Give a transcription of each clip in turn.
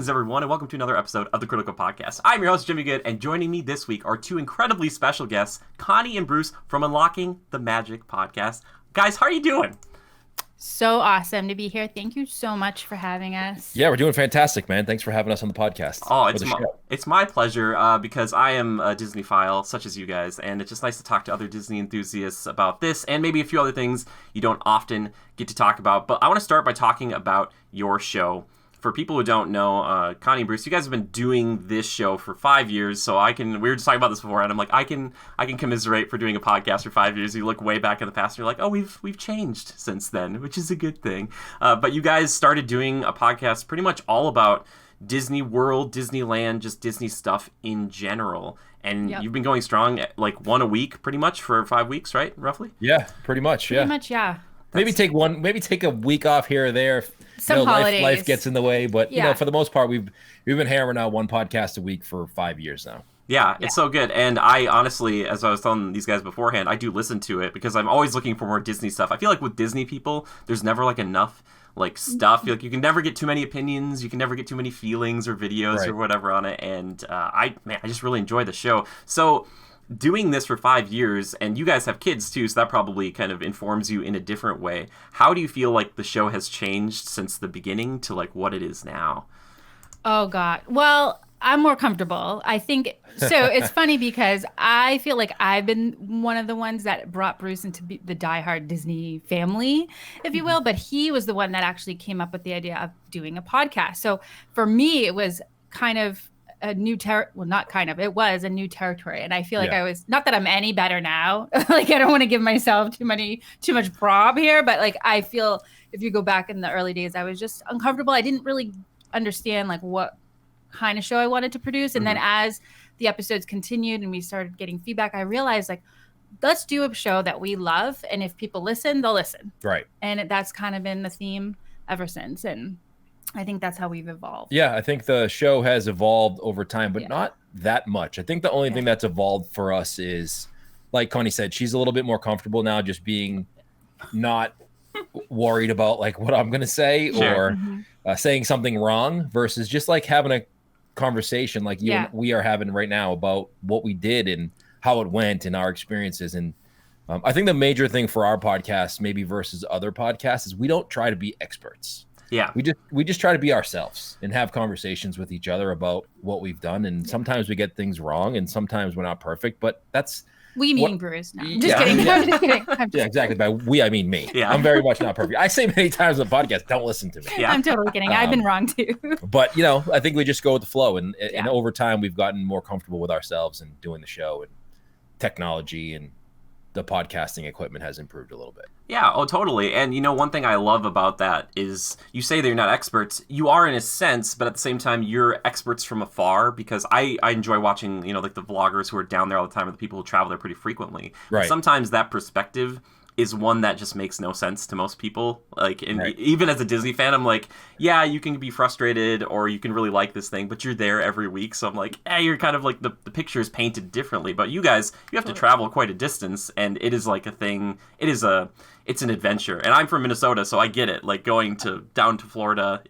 Greetings, everyone, and welcome to another episode of the Critical Podcast. I'm your host, Jimmy Good, and joining me this week are two incredibly special guests, Connie and Bruce from Unlocking the Magic podcast. Guys, how are you doing? So awesome to be here. Thank you so much for having us. Yeah, we're doing fantastic, man. Thanks for having us on the podcast. Oh, it's my pleasure because I am a Disney-phile, such as you guys, and it's just nice to talk to other Disney enthusiasts about this and maybe a few other things you don't often get to talk about. But I want to start by talking about your show. For people who don't know, Connie and Bruce, you guys have been doing this show for 5 years, so we were just talking about this before, and I'm like, I can commiserate for doing a podcast for 5 years. You look way back in the past, and you're like, oh, we've changed since then, which is a good thing. But you guys started doing a podcast pretty much all about Disney World, Disneyland, just Disney stuff in general. And You've been going strong, like one a week, pretty much for 5 weeks, right? Roughly. Yeah, pretty much. Yeah. Pretty much, yeah. Maybe take a week off here or there. Some holidays. Life gets in the way, but for the most part, we've been hammering out one podcast a week for 5 years now. Yeah, it's so good. And I honestly, as I was telling these guys beforehand, I do listen to it because I'm always looking for more Disney stuff. I feel like with Disney people, there's never like enough like stuff. Like you can never get too many opinions, you can never get too many feelings or videos or whatever on it. And I just really enjoy the show. So doing this for 5 years, and you guys have kids too, so that probably kind of informs you in a different way. How do you feel like the show has changed since the beginning to like what it is now? Oh God. Well, I'm more comfortable. I think so. It's funny because I feel like I've been one of the ones that brought Bruce into the diehard Disney family, if you will. But he was the one that actually came up with the idea of doing a podcast. So for me, it was kind of a new it was a new territory. And I feel like I was, not that I'm any better now, like I don't want to give myself too much prob here, but like I feel if you go back in the early days, I was just uncomfortable. I didn't really understand like what kind of show I wanted to produce. And then as the episodes continued and we started getting feedback, I realized like, let's do a show that we love. And if people listen, they'll listen. Right. And that's kind of been the theme ever since. And I think that's how we've evolved. Yeah, I think the show has evolved over time, but not that much. I think the only thing that's evolved for us is, like Connie said, she's a little bit more comfortable now just being not worried about like what I'm going to say or saying something wrong versus just like having a conversation like you and we are having right now about what we did and how it went and our experiences. And I think the major thing for our podcast, maybe versus other podcasts, is we don't try to be experts. Yeah. We just try to be ourselves and have conversations with each other about what we've done. And sometimes we get things wrong and sometimes we're not perfect, but that's Bruce. No, just kidding. I'm just kidding. Yeah, exactly. By we, I mean me. Yeah. I'm very much not perfect. I say many times on the podcast, don't listen to me. Yeah. I'm totally kidding. I've been wrong too. But, I think we just go with the flow. And over time, we've gotten more comfortable with ourselves and doing the show, and technology and the podcasting equipment has improved a little bit. Yeah, oh, totally. And, one thing I love about that is you say that you're not experts. You are in a sense, but at the same time, you're experts from afar because I enjoy watching, like the vloggers who are down there all the time or the people who travel there pretty frequently. Right. But sometimes that perspective is one that just makes no sense to most people. Like, and even as a Disney fan, I'm like, yeah, you can be frustrated or you can really like this thing, but you're there every week. So I'm like, you're kind of like the picture is painted differently. But you guys, you have to travel quite a distance, and it is like a thing. It's an adventure. And I'm from Minnesota, so I get it. Like going down to Florida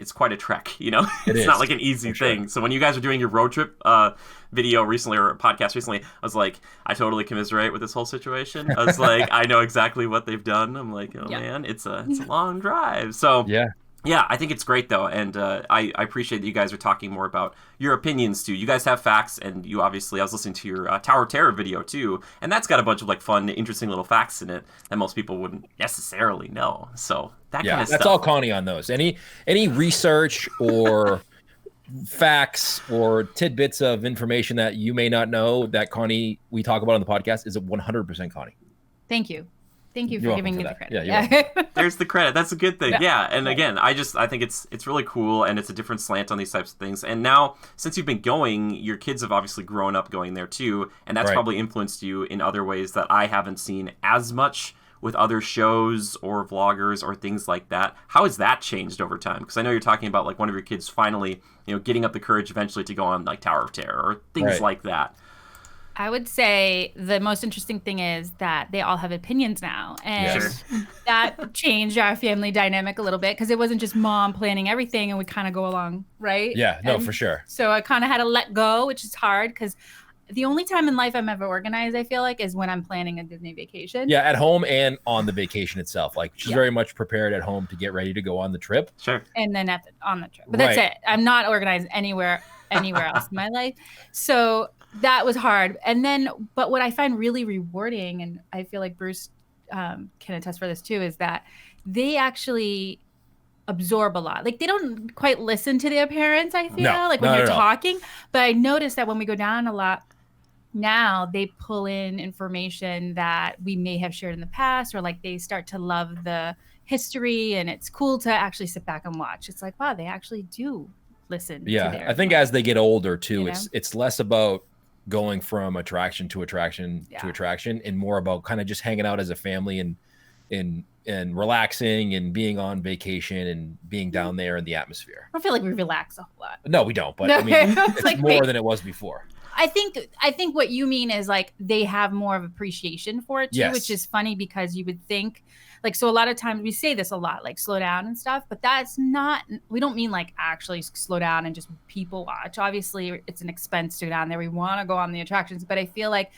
it's quite a trek, It's not like an easy thing. Sure. So when you guys were doing your road trip video recently or podcast recently, I was like, I totally commiserate with this whole situation. I was like, I know exactly what they've done. I'm like, man, it's a long drive. So yeah, I think it's great though, and I appreciate that you guys are talking more about your opinions too. You guys have facts, and you obviously, I was listening to your Tower of Terror video too, and that's got a bunch of like fun, interesting little facts in it that most people wouldn't necessarily know. So that kind of stuff. That's all Connie on those. Any research or facts or tidbits of information that you may not know that Connie we talk about on the podcast is 100% Connie. Thank you. Thank you for giving me the credit. Yeah. There's the credit. That's a good thing. Yeah. And again, I think it's really cool, and it's a different slant on these types of things. And now, since you've been going, your kids have obviously grown up going there too, and that's probably influenced you in other ways that I haven't seen as much with other shows or vloggers or things like that. How has that changed over time? Because I know you're talking about like one of your kids finally, getting up the courage eventually to go on like Tower of Terror or things like that. I would say the most interesting thing is that they all have opinions now. And Yes. that changed our family dynamic a little bit because it wasn't just mom planning everything and we kind of go along, right? Yeah, no, And for sure. so I kind of had to let go, which is hard because the only time in life I'm ever organized, I feel like, is when I'm planning a Disney vacation. Yeah, at home and on the vacation itself. Like she's very much prepared at home to get ready to go on the trip. Sure. And then on the trip. But that's it. I'm not organized anywhere else in my life. So that was hard. And then, but what I find really rewarding, and I feel like Bruce can attest for this too, is that they actually absorb a lot. Like they don't quite listen to their parents, I feel when you're talking. But I noticed that when we go down a lot now, they pull in information that we may have shared in the past, or like they start to love the history, and it's cool to actually sit back and watch. It's like, wow, they actually do listen. Yeah, I think as they get older too, You know? it's less about going from attraction to attraction to attraction, and more about kind of just hanging out as a family and relaxing and being on vacation and being down there in the atmosphere. I don't feel like we relax a whole lot. No, we don't. But I mean, it's like, more than it was before. I think what you mean is like they have more of appreciation for it too, which is funny because you would think like, so a lot of times we say this a lot, like slow down and stuff, but that's not, we don't mean like actually slow down and just people watch. Obviously it's an expense to go down there. We want to go on the attractions, but I feel like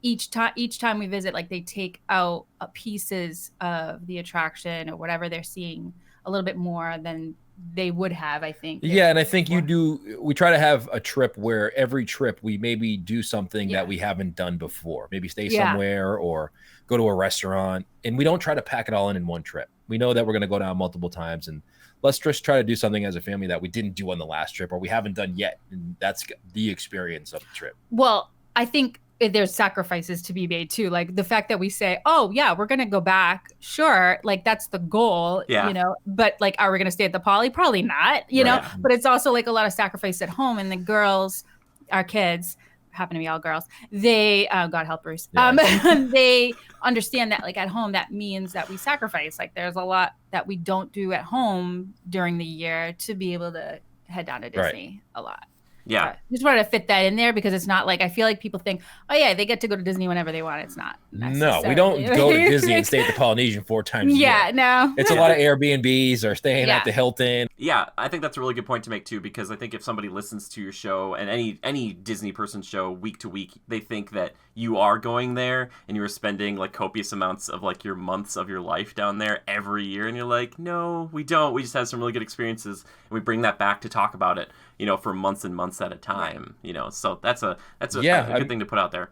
each time we visit, like they take out pieces of the attraction or whatever they're seeing a little bit more than they would have, I think. Yeah, and I think we try to have a trip where every trip we maybe do something that we haven't done before. Maybe stay somewhere or go to a restaurant, and we don't try to pack it all in one trip. We know that we're going to go down multiple times, and let's just try to do something as a family that we didn't do on the last trip or we haven't done yet, and that's the experience of the trip. Well, I think there's sacrifices to be made too. Like the fact that we say, oh yeah, we're going to go back. Sure. Like that's the goal, you know, but like, are we going to stay at the Poly? Probably not, you know, but it's also like a lot of sacrifice at home, and the girls, our kids happen to be all girls. They, God help Bruce. They understand that like at home, that means that we sacrifice. Like there's a lot that we don't do at home during the year to be able to head down to Disney a lot. Yeah. I just wanted to fit that in there because it's not like, I feel like people think, oh yeah, they get to go to Disney whenever they want. It's not. No, we don't go to Disney and stay at the Polynesian 4 times a year. Yeah, no. It's a lot of Airbnbs or staying at the Hilton. Yeah, I think that's a really good point to make too, because I think if somebody listens to your show and any Disney person show week to week, they think that you are going there and you are spending like copious amounts of like your months of your life down there every year, and you're like, no, we don't. We just had some really good experiences, and we bring that back to talk about it, you know, for months and months at a time, you know. So that's a good thing to put out there.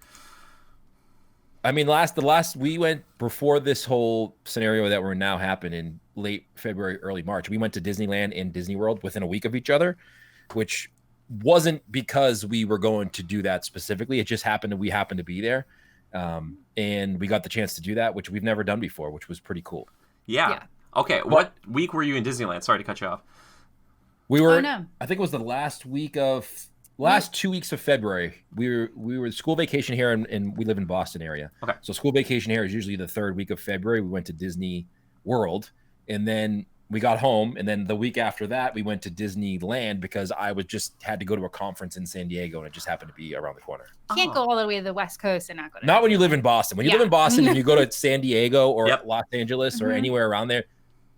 I mean, the last we went before this whole scenario that we're now happening in late February, early March, we went to Disneyland and Disney World within a week of each other, which wasn't because we were going to do that specifically. It just happened that we happened to be there. And we got the chance to do that, which we've never done before, which was pretty cool. Yeah. Okay. What week were you in Disneyland? Sorry to cut you off. We were, I think it was the last 2 weeks of February. We were school vacation here, and we live in Boston area. Okay. So school vacation here is usually the third week of February. We went to Disney World, and then we got home, and then the week after that, we went to Disneyland because I had to go to a conference in San Diego, and it just happened to be around the corner. You can't go all the way to the West Coast and not go to Not when you live in Boston. When you live in Boston and you go to San Diego or Los Angeles or anywhere around there,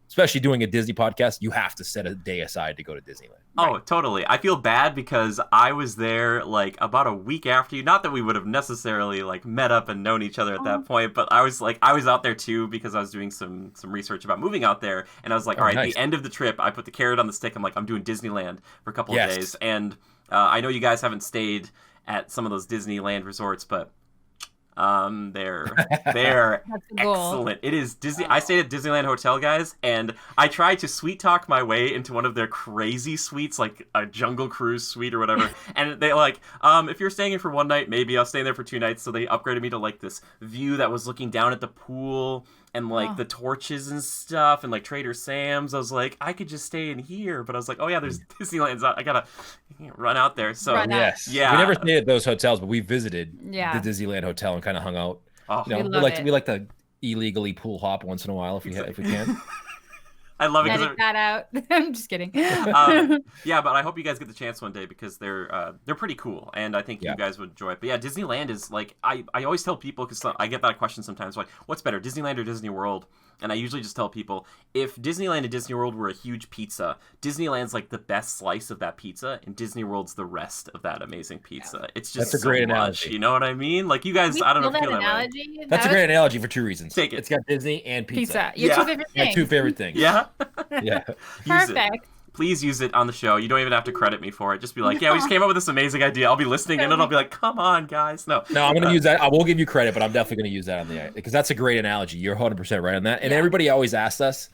especially doing a Disney podcast, you have to set a day aside to go to Disneyland. Oh, totally. I feel bad because I was there like about a week after you. Not that we would have necessarily like met up and known each other at that point, but I was out there too because I was doing some research about moving out there, and I was like, all right, nice. At the end of the trip, I put the carrot on the stick. I'm like, I'm doing Disneyland for a couple of days, and I know you guys haven't stayed at some of those Disneyland resorts, but they're excellent. It is Disney. I stayed at Disneyland Hotel, guys, and I tried to sweet talk my way into one of their crazy suites, like a Jungle Cruise suite or whatever. And they like, if you're staying here for one night, maybe I'll stay there for 2 nights. So they upgraded me to like this view that was looking down at the pool and like the torches and stuff and like Trader Sam's. I was like, I could just stay in here, but I was like, oh yeah, there's Disneyland's out. I can't run out there. So we never stayed at those hotels, but we visited the Disneyland hotel and kind of hung out. We like to illegally pool hop once in a while if we can. I love it. Edit that out. I'm just kidding. Yeah, but I hope you guys get the chance one day because they're pretty cool, and I think you guys would enjoy it. But yeah, Disneyland is like I always tell people because I get that question sometimes, like, what's better, Disneyland or Disney World? And I usually just tell people, if Disneyland and Disney World were a huge pizza, Disneyland's like the best slice of that pizza, and Disney World's the rest of that amazing pizza. Yeah. It's just that's a great analogy. You know what I mean? Like you guys, I don't know if you feel that way. That's a great analogy for two reasons. Take it. It's got Disney and pizza. Your two favorite things. My two favorite things. Yeah. Yeah. Perfect. Please use it on the show. You don't even have to credit me for it. Just be like, yeah, we just came up with this amazing idea. I'll be listening in and I'll be like, come on, guys. No, I'm going to use that. I will give you credit, but I'm definitely going to use that on the because that's a great analogy. You're 100% right on that. And everybody always asks us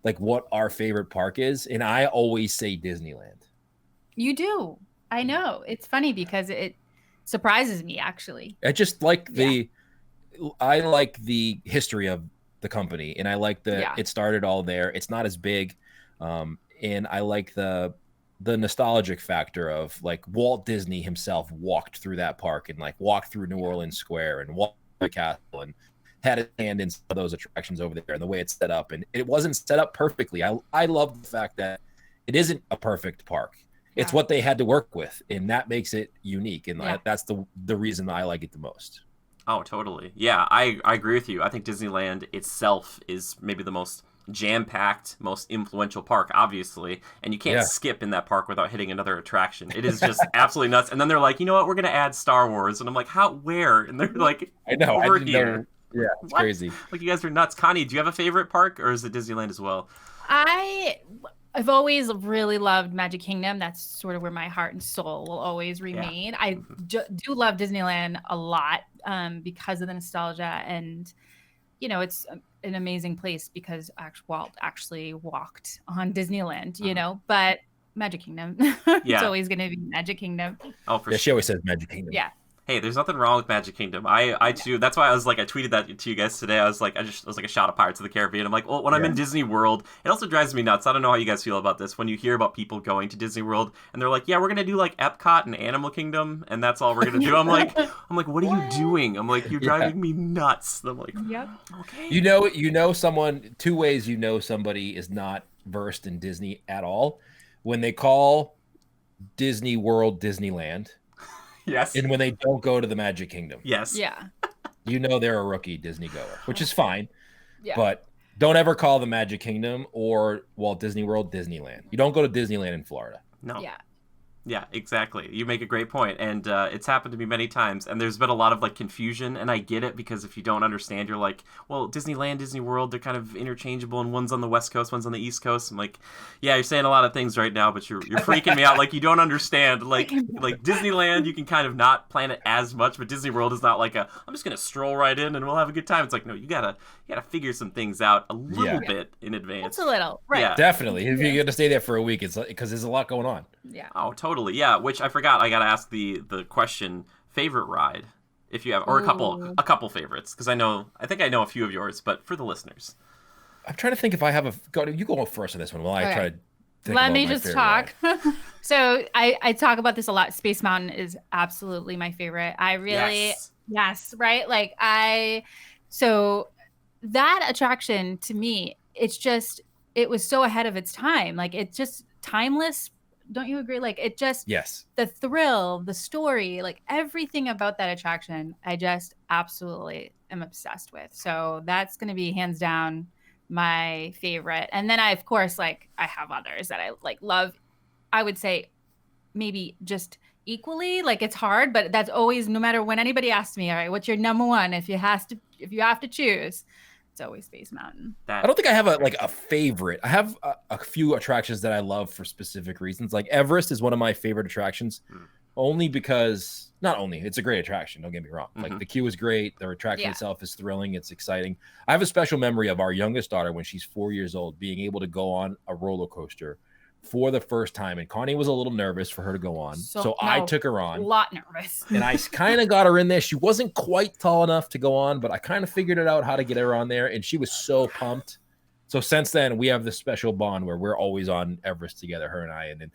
like what our favorite park is. And I always say Disneyland. You do. I know. It's funny because it surprises me, actually. I just like I like the history of the company, and I like it started all there. It's not as big. And I like the nostalgic factor of like Walt Disney himself walked through that park and like walked through New Orleans Square and walked the castle and had his hand in some of those attractions over there and the way it's set up. And it wasn't set up perfectly. I love the fact that it isn't a perfect park. It's what they had to work with, and that makes it unique. And that's the reason I like it the most. Oh, totally. Yeah, I agree with you. I think Disneyland itself is maybe the most jam-packed, most influential park, obviously, and you can't skip in that park without hitting another attraction. It is just absolutely nuts. And then they're like, you know what, we're going to add Star Wars. And I'm like, where? And they're like, I know, over here. Yeah, it's crazy. Like, you guys are nuts. Connie, do you have a favorite park, or is it Disneyland as well? I've always really loved Magic Kingdom. That's sort of where my heart and soul will always remain. Yeah. I do love Disneyland a lot because of the nostalgia, and it's an amazing place because Walt actually walked on Disneyland, but Magic Kingdom. It's always going to be Magic Kingdom. Oh, for sure. She always says Magic Kingdom. Yeah. Hey, there's nothing wrong with Magic Kingdom. I too. That's why I was like, I tweeted that to you guys today. I was like a shot of Pirates of the Caribbean. I'm like, well, when I'm in Disney World, it also drives me nuts. I don't know how you guys feel about this. When you hear about people going to Disney World and they're like, yeah, we're gonna do like Epcot and Animal Kingdom, and that's all we're gonna do. I'm like, what are you doing? I'm like, you're driving me nuts. I'm like, yep. Okay. You know someone. Two ways somebody is not versed in Disney at all. When they call Disney World Disneyland. Yes. And when they don't go to the Magic Kingdom. Yes. Yeah. They're a rookie Disney goer, which is fine. Yeah. But don't ever call the Magic Kingdom or Walt Disney World Disneyland. You don't go to Disneyland in Florida. No. Yeah. Yeah, exactly. You make a great point, and it's happened to me many times, and there's been a lot of like confusion, and I get it because if you don't understand, you're like, well, Disneyland, Disney World, they're kind of interchangeable, and one's on the West Coast, one's on the East Coast. I'm like, yeah, you're saying a lot of things right now, but you're freaking me out. Like you don't understand. Like Disneyland, you can kind of not plan it as much, but Disney World is not like I'm just gonna stroll right in and we'll have a good time. It's like, no, you gotta figure some things out a little bit in advance. It's a little, right? Yeah. Definitely. If you're gonna stay there for a week, it's because there's a lot going on. Yeah. Oh, totally. Yeah, which I forgot. I got to ask the question, favorite ride, if you have, or a couple favorites, because I think I know a few of yours, but for the listeners. I'm trying to think if I have you go first on this one while I try to think Let me just talk. So I talk about this a lot. Space Mountain is absolutely my favorite. I really, yes, right? Like so that attraction to me, it was so ahead of its time. Like it's just timeless. Don't you agree? Like it just, the thrill, the story, like everything about that attraction, I just absolutely am obsessed with. So that's going to be hands down my favorite. And then I have others that I like love. I would say maybe just equally, like it's hard, but that's always, no matter when anybody asks me, all right, what's your number one? If you have to choose, it's always Space Mountain. I don't think I have a favorite. I have a few attractions that I love for specific reasons. Like Everest is one of my favorite attractions, only because it's a great attraction. Don't get me wrong. Like the queue is great. The attraction itself is thrilling. It's exciting. I have a special memory of our youngest daughter when she's 4 years old being able to go on a roller coaster for the first time, and Connie was a little nervous for her to go on, so I took her on. A lot nervous. And I kind of got her in there. She wasn't quite tall enough to go on, but I kind of figured it out how to get her on there, and she was so pumped. So since then, we have this special bond where we're always on Everest together, her and I, and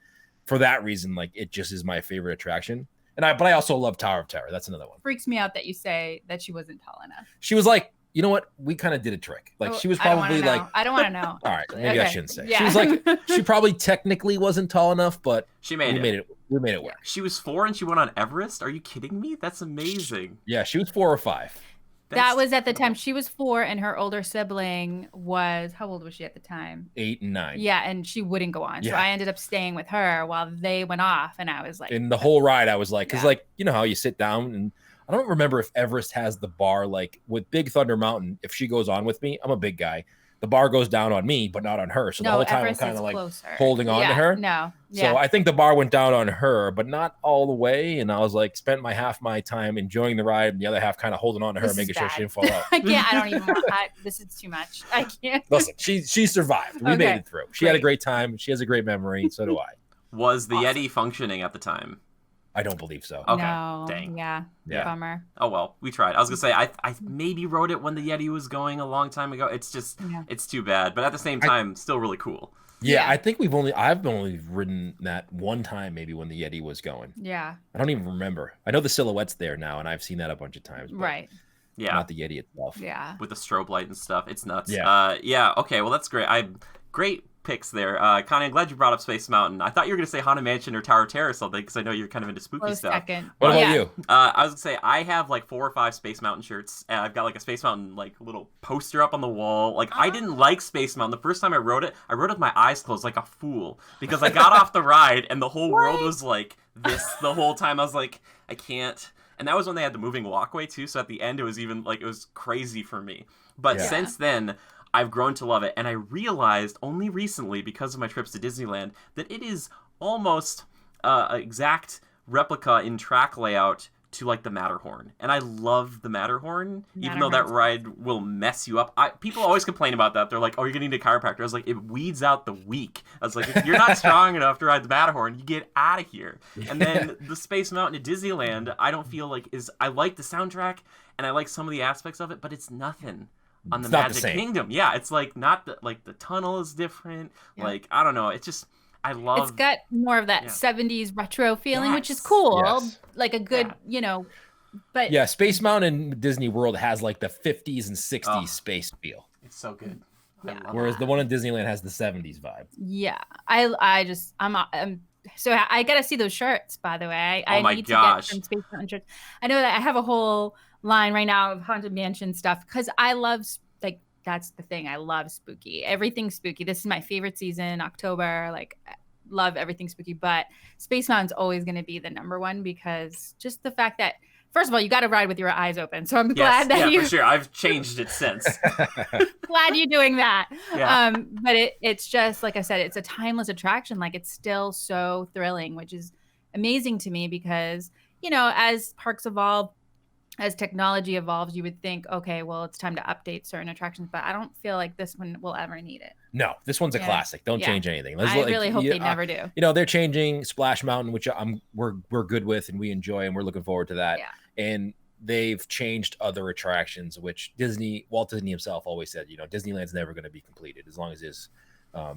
for that reason, like it just is my favorite attraction. But I also love Tower of Terror. That's another one. Freaks me out that you say that she wasn't tall enough. She was like you know what? We kind of did a trick. Like she was I don't probably wanna like, know. I don't want to know. all right, maybe I shouldn't say. Yeah. She was like, she probably technically wasn't tall enough, but we made it work. She was 4 and she went on Everest? Are you kidding me? That's amazing. Yeah, she was 4 or 5. That was at the time. She was 4 and her older sibling was, how old was she at the time? 8 and 9. Yeah, and she wouldn't go on. So I ended up staying with her while they went off, and I was like, in the whole ride, I was like, because like, you know how you sit down, and I don't remember if Everest has the bar like with Big Thunder Mountain. If she goes on with me, I'm a big guy. The bar goes down on me, but not on her. So the whole time Everest I'm kind of like closer. holding on to her. No. So I think the bar went down on her, but not all the way. And I was like, spent half my time enjoying the ride, and the other half kind of holding on to her, making sure she didn't fall out. I can't. I don't even want. This is too much. I can't. Listen, she survived. We made it through. She had a great time. She has a great memory. So do I. Was the Yeti functioning at the time? I don't believe so. Okay. No. Dang. Yeah. Bummer. Oh well, we tried. I was gonna say I maybe rode it when the Yeti was going a long time ago. It's just it's too bad, but at the same time, still really cool. Yeah, I think I've only ridden that one time, maybe when the Yeti was going. Yeah. I don't even remember. I know the silhouette's there now, and I've seen that a bunch of times. Right. Yeah. Not the Yeti itself. Yeah. With the strobe light and stuff, it's nuts. Yeah. Yeah. Okay. Well, that's great. Great picks there. Connie, I'm glad you brought up Space Mountain. I thought you were going to say Haunted Mansion or Tower of Terror or something, because I know you're kind of into spooky stuff. Second. What about you? I was going to say, I have like 4 or 5 Space Mountain shirts. And I've got like a Space Mountain like little poster up on the wall. Like, I didn't like Space Mountain. The first time I rode it with my eyes closed like a fool, because I got off the ride and the whole world was like this the whole time. I was like, I can't. And that was when they had the moving walkway too. So at the end, it was even like, it was crazy for me. But since then, I've grown to love it, and I realized only recently, because of my trips to Disneyland, that it is almost an exact replica in track layout to like the Matterhorn. And I love the Matterhorn, even though that ride will mess you up. People always complain about that. They're like, oh, you're gonna need a chiropractor. I was like, it weeds out the weak. I was like, if you're not strong enough to ride the Matterhorn, you get out of here. And then the Space Mountain at Disneyland, I don't feel like I like the soundtrack and I like some of the aspects of it, but it's nothing on the Magic Kingdom. Yeah, it's like not like the tunnel is different. Yeah. Like, I don't know. It's just, I love. It's got more of that 70s retro feeling, which is cool. Yes. Like a good, but yeah, Space Mountain Disney World has like the 50s and 60s space feel. It's so good. Yeah. Whereas the one in Disneyland has the 70s vibe. Yeah. I'm so I got to see those shirts, by the way. Oh my need gosh. to get some Space Mountain shirts. I know that I have a whole line right now of Haunted Mansion stuff, because I love, like, that's the thing. I love spooky. Everything's spooky. This is my favorite season, October. Like, love everything spooky. But Space Mountain's always going to be the number one, because just the fact that, first of all, you got to ride with your eyes open. So I'm glad that for sure. I've changed it since. Glad you're doing that. Yeah. But it's just, like I said, it's a timeless attraction. Like, it's still so thrilling, which is amazing to me, because, as parks evolve, as technology evolves, you would think, okay, well, it's time to update certain attractions, but I don't feel like this one will ever need it. No, this one's a classic. Don't change anything. I really hope they never do. They're changing Splash Mountain, which we're good with and we enjoy, and we're looking forward to that. Yeah. And they've changed other attractions, which Walt Disney himself always said, Disneyland's never going to be completed as long as there's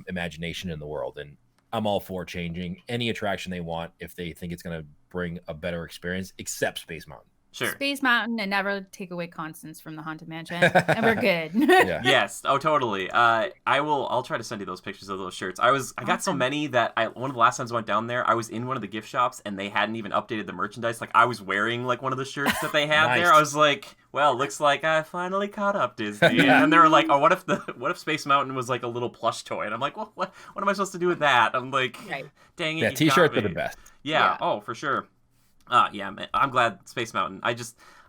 imagination in the world. And I'm all for changing any attraction they want if they think it's going to bring a better experience, except Space Mountain. Sure. Space Mountain, and never take away Constance from the Haunted Mansion, and we're good. Yeah. Yes. Oh, totally. I'll try to send you those pictures of those shirts. I got so many that one of the last times I went down there, I was in one of the gift shops and they hadn't even updated the merchandise. Like, I was wearing like one of the shirts that they had there. I was like, well, looks like I finally caught up, Disney. And they were like, oh, what if Space Mountain was like a little plush toy? And I'm like, well, what am I supposed to do with that? I'm like, dang it. Yeah, t-shirts are the best. Yeah. Oh, for sure. Yeah, man, I'm glad Space Mountain.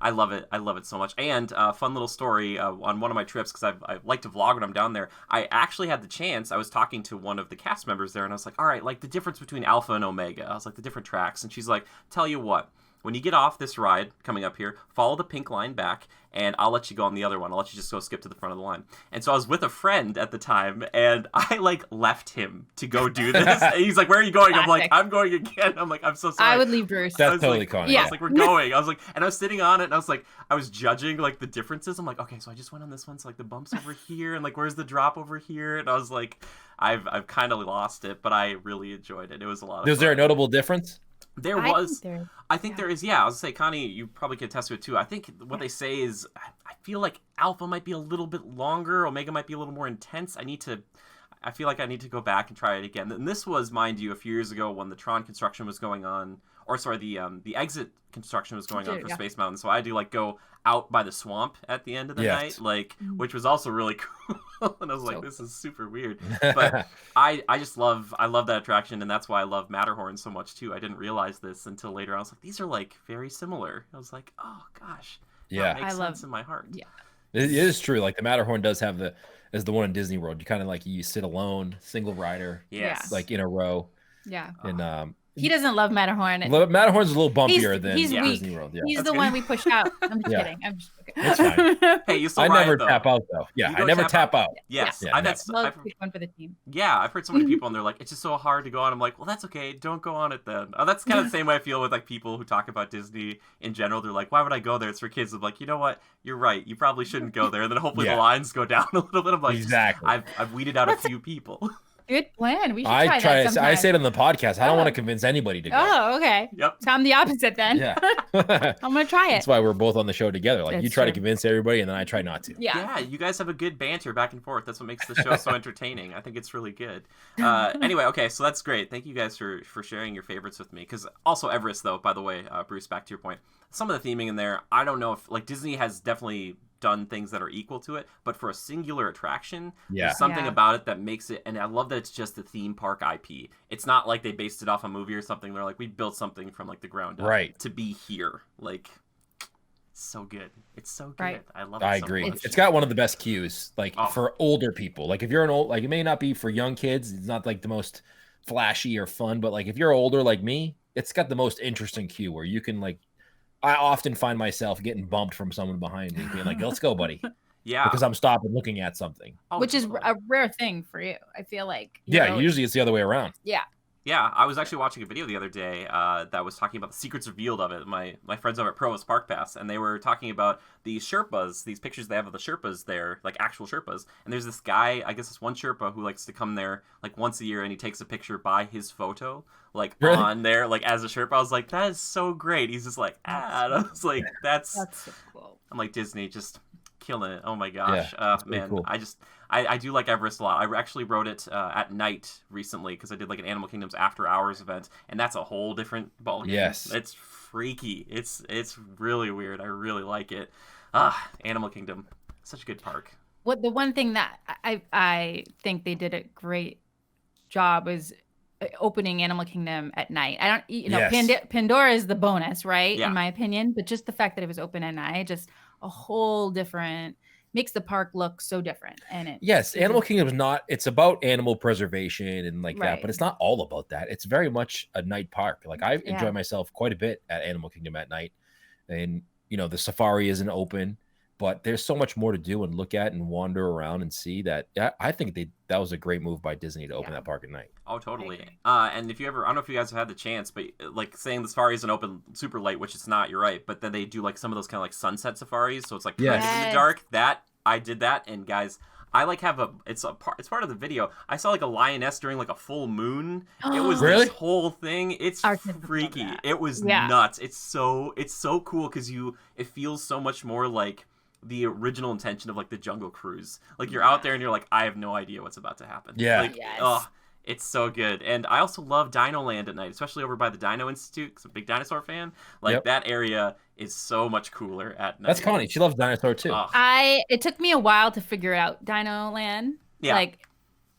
I love it. I love it so much. And fun little story on one of my trips, because I like to vlog when I'm down there. I actually had the chance. I was talking to one of the cast members there, and I was like, all right, like the difference between Alpha and Omega. I was like, the different tracks. And she's like, tell you what, when you get off this ride coming up here, follow the pink line back, and I'll let you go on the other one. I'll let you just go skip to the front of the line. And so I was with a friend at the time, and I left him to go do this. And he's like, where are you going? I'm like, I'm going again. I'm like, I'm so sorry. I would leave Bruce. That's totally Connie. Yeah. I was like, we're going. I was like, and I was sitting on it, and I was like, I was judging like the differences. I'm like, okay, so I just went on this one, so like the bumps over here, and like where's the drop over here? And I was like, I've kind of lost it, but I really enjoyed it. It was a lot of fun. Is there a notable difference? There was. I think there is. Yeah, I was gonna say, Connie, you probably could attest to it too. I think what they say is, I feel like Alpha might be a little bit longer, Omega might be a little more intense. I feel like I need to go back and try it again. And this was, mind you, a few years ago when the Tron construction was going on, or sorry, the exit construction was going on for Space Mountain. So I had to like go out by the swamp at the end of the night, like, which was also really cool. And I was like, this is super weird. But I love that attraction, and that's why I love Matterhorn so much too. I didn't realize this until later. I was like, these are like very similar. I was like, oh gosh, that makes sense in my heart. Yeah, it is true. Like the Matterhorn does have the one in Disney World. You kind of like you sit alone, single rider, like in a row. Yeah, and he doesn't love Matterhorn. Matterhorn's a little bumpier than Disney World. Yeah. He's the one we push out. I'm just kidding. I'm just kidding. It's fine. Hey, you still I ride, never though. tap out though. Yeah, I never tap out. Yes, I've pick one for the team. Yeah, I've heard so many people and they're like, it's just so hard to go on. I'm like, well, that's okay. Don't go on it then. That's kind of the same way I feel with like people who talk about Disney in general. They're like, why would I go there? It's for kids. I'm like, you know what? You're right. You probably shouldn't go there. And then hopefully the lines go down a little bit. I'm like, exactly. I've weeded out a few people. Good plan. We should try that sometime. I say it on the podcast. I don't want to convince anybody to go. Oh, okay. Yep. So I'm the opposite then. Yeah. I'm going to try it. That's why we're both on the show together. Like you try to convince everybody and then I try not to. Yeah, you guys have a good banter back and forth. That's what makes the show so entertaining. I think it's really good. Anyway, okay, so that's great. Thank you guys for sharing your favorites with me. Because also Everest, though, by the way, Bruce, back to your point. Some of the theming in there, I don't know if, like, Disney has definitely done things that are equal to it, but for a singular attraction, there's something about it that makes it, and I love that it's just a theme park IP. It's not like they based it off a movie or something. They're like, we built something from like the ground up to be here. Like, it's so good. It's so good. Right. I love it. I agree. It's got one of the best cues, like for older people. Like if you're like it may not be for young kids. It's not like the most flashy or fun, but like if you're older like me, it's got the most interesting cue where you can like. I often find myself getting bumped from someone behind me, being like, "Let's go, buddy." Yeah, because I'm stopping looking at something, which is a rare thing for you. I feel like. Usually it's the other way around. Yeah. Yeah, I was actually watching a video the other day that was talking about the secrets revealed of it. My friends over at Provost Park Pass, and they were talking about these Sherpas, these pictures they have of the Sherpas there, like actual Sherpas. And there's this guy, I guess it's one Sherpa who likes to come there like once a year, and he takes a picture by his photo, like on there, like as a Sherpa. I was like, that is so great. He's just like, and I was like, that's so cool. I'm like, Disney just killing it. Oh my gosh. Man, cool. I do like Everest a lot. I actually rode it at night recently because I did like an Animal Kingdom's after hours event, and that's a whole different ballgame. Yes, it's freaky. It's really weird. I really like it. Animal Kingdom, such a good park. The one thing that I think they did a great job is opening Animal Kingdom at night. I don't, Pandora is the bonus, right? Yeah. In my opinion, but just the fact that it was open at night, just a whole different. Makes the park look so different. And Animal Kingdom is not, it's about animal preservation and like that, but it's not all about that. It's very much a night park. Like I enjoy myself quite a bit at Animal Kingdom at night. And, the safari isn't open, but there's so much more to do and look at and wander around and see that. I think that was a great move by Disney to open that park at night. Oh, totally. And if you ever, I don't know if you guys have had the chance, but like saying the safari isn't open super late, which it's not, you're right. But then they do like some of those kind of like sunset safaris. So it's like kind of in the dark. I did that. And guys, I like have it's part of the video. I saw like a lioness during like a full moon. It was this whole thing. It's freaky. It was nuts. It's so cool because it feels so much more like the original intention of like the Jungle Cruise. Like you're out there and you're like, I have no idea what's about to happen. Yeah. Like, it's so good. And I also love Dino Land at night, especially over by the Dino Institute because I'm a big dinosaur fan. Like that area is so much cooler at night. That's Connie. She loves dinosaur too. It took me a while to figure out Dino Land. Yeah. Like,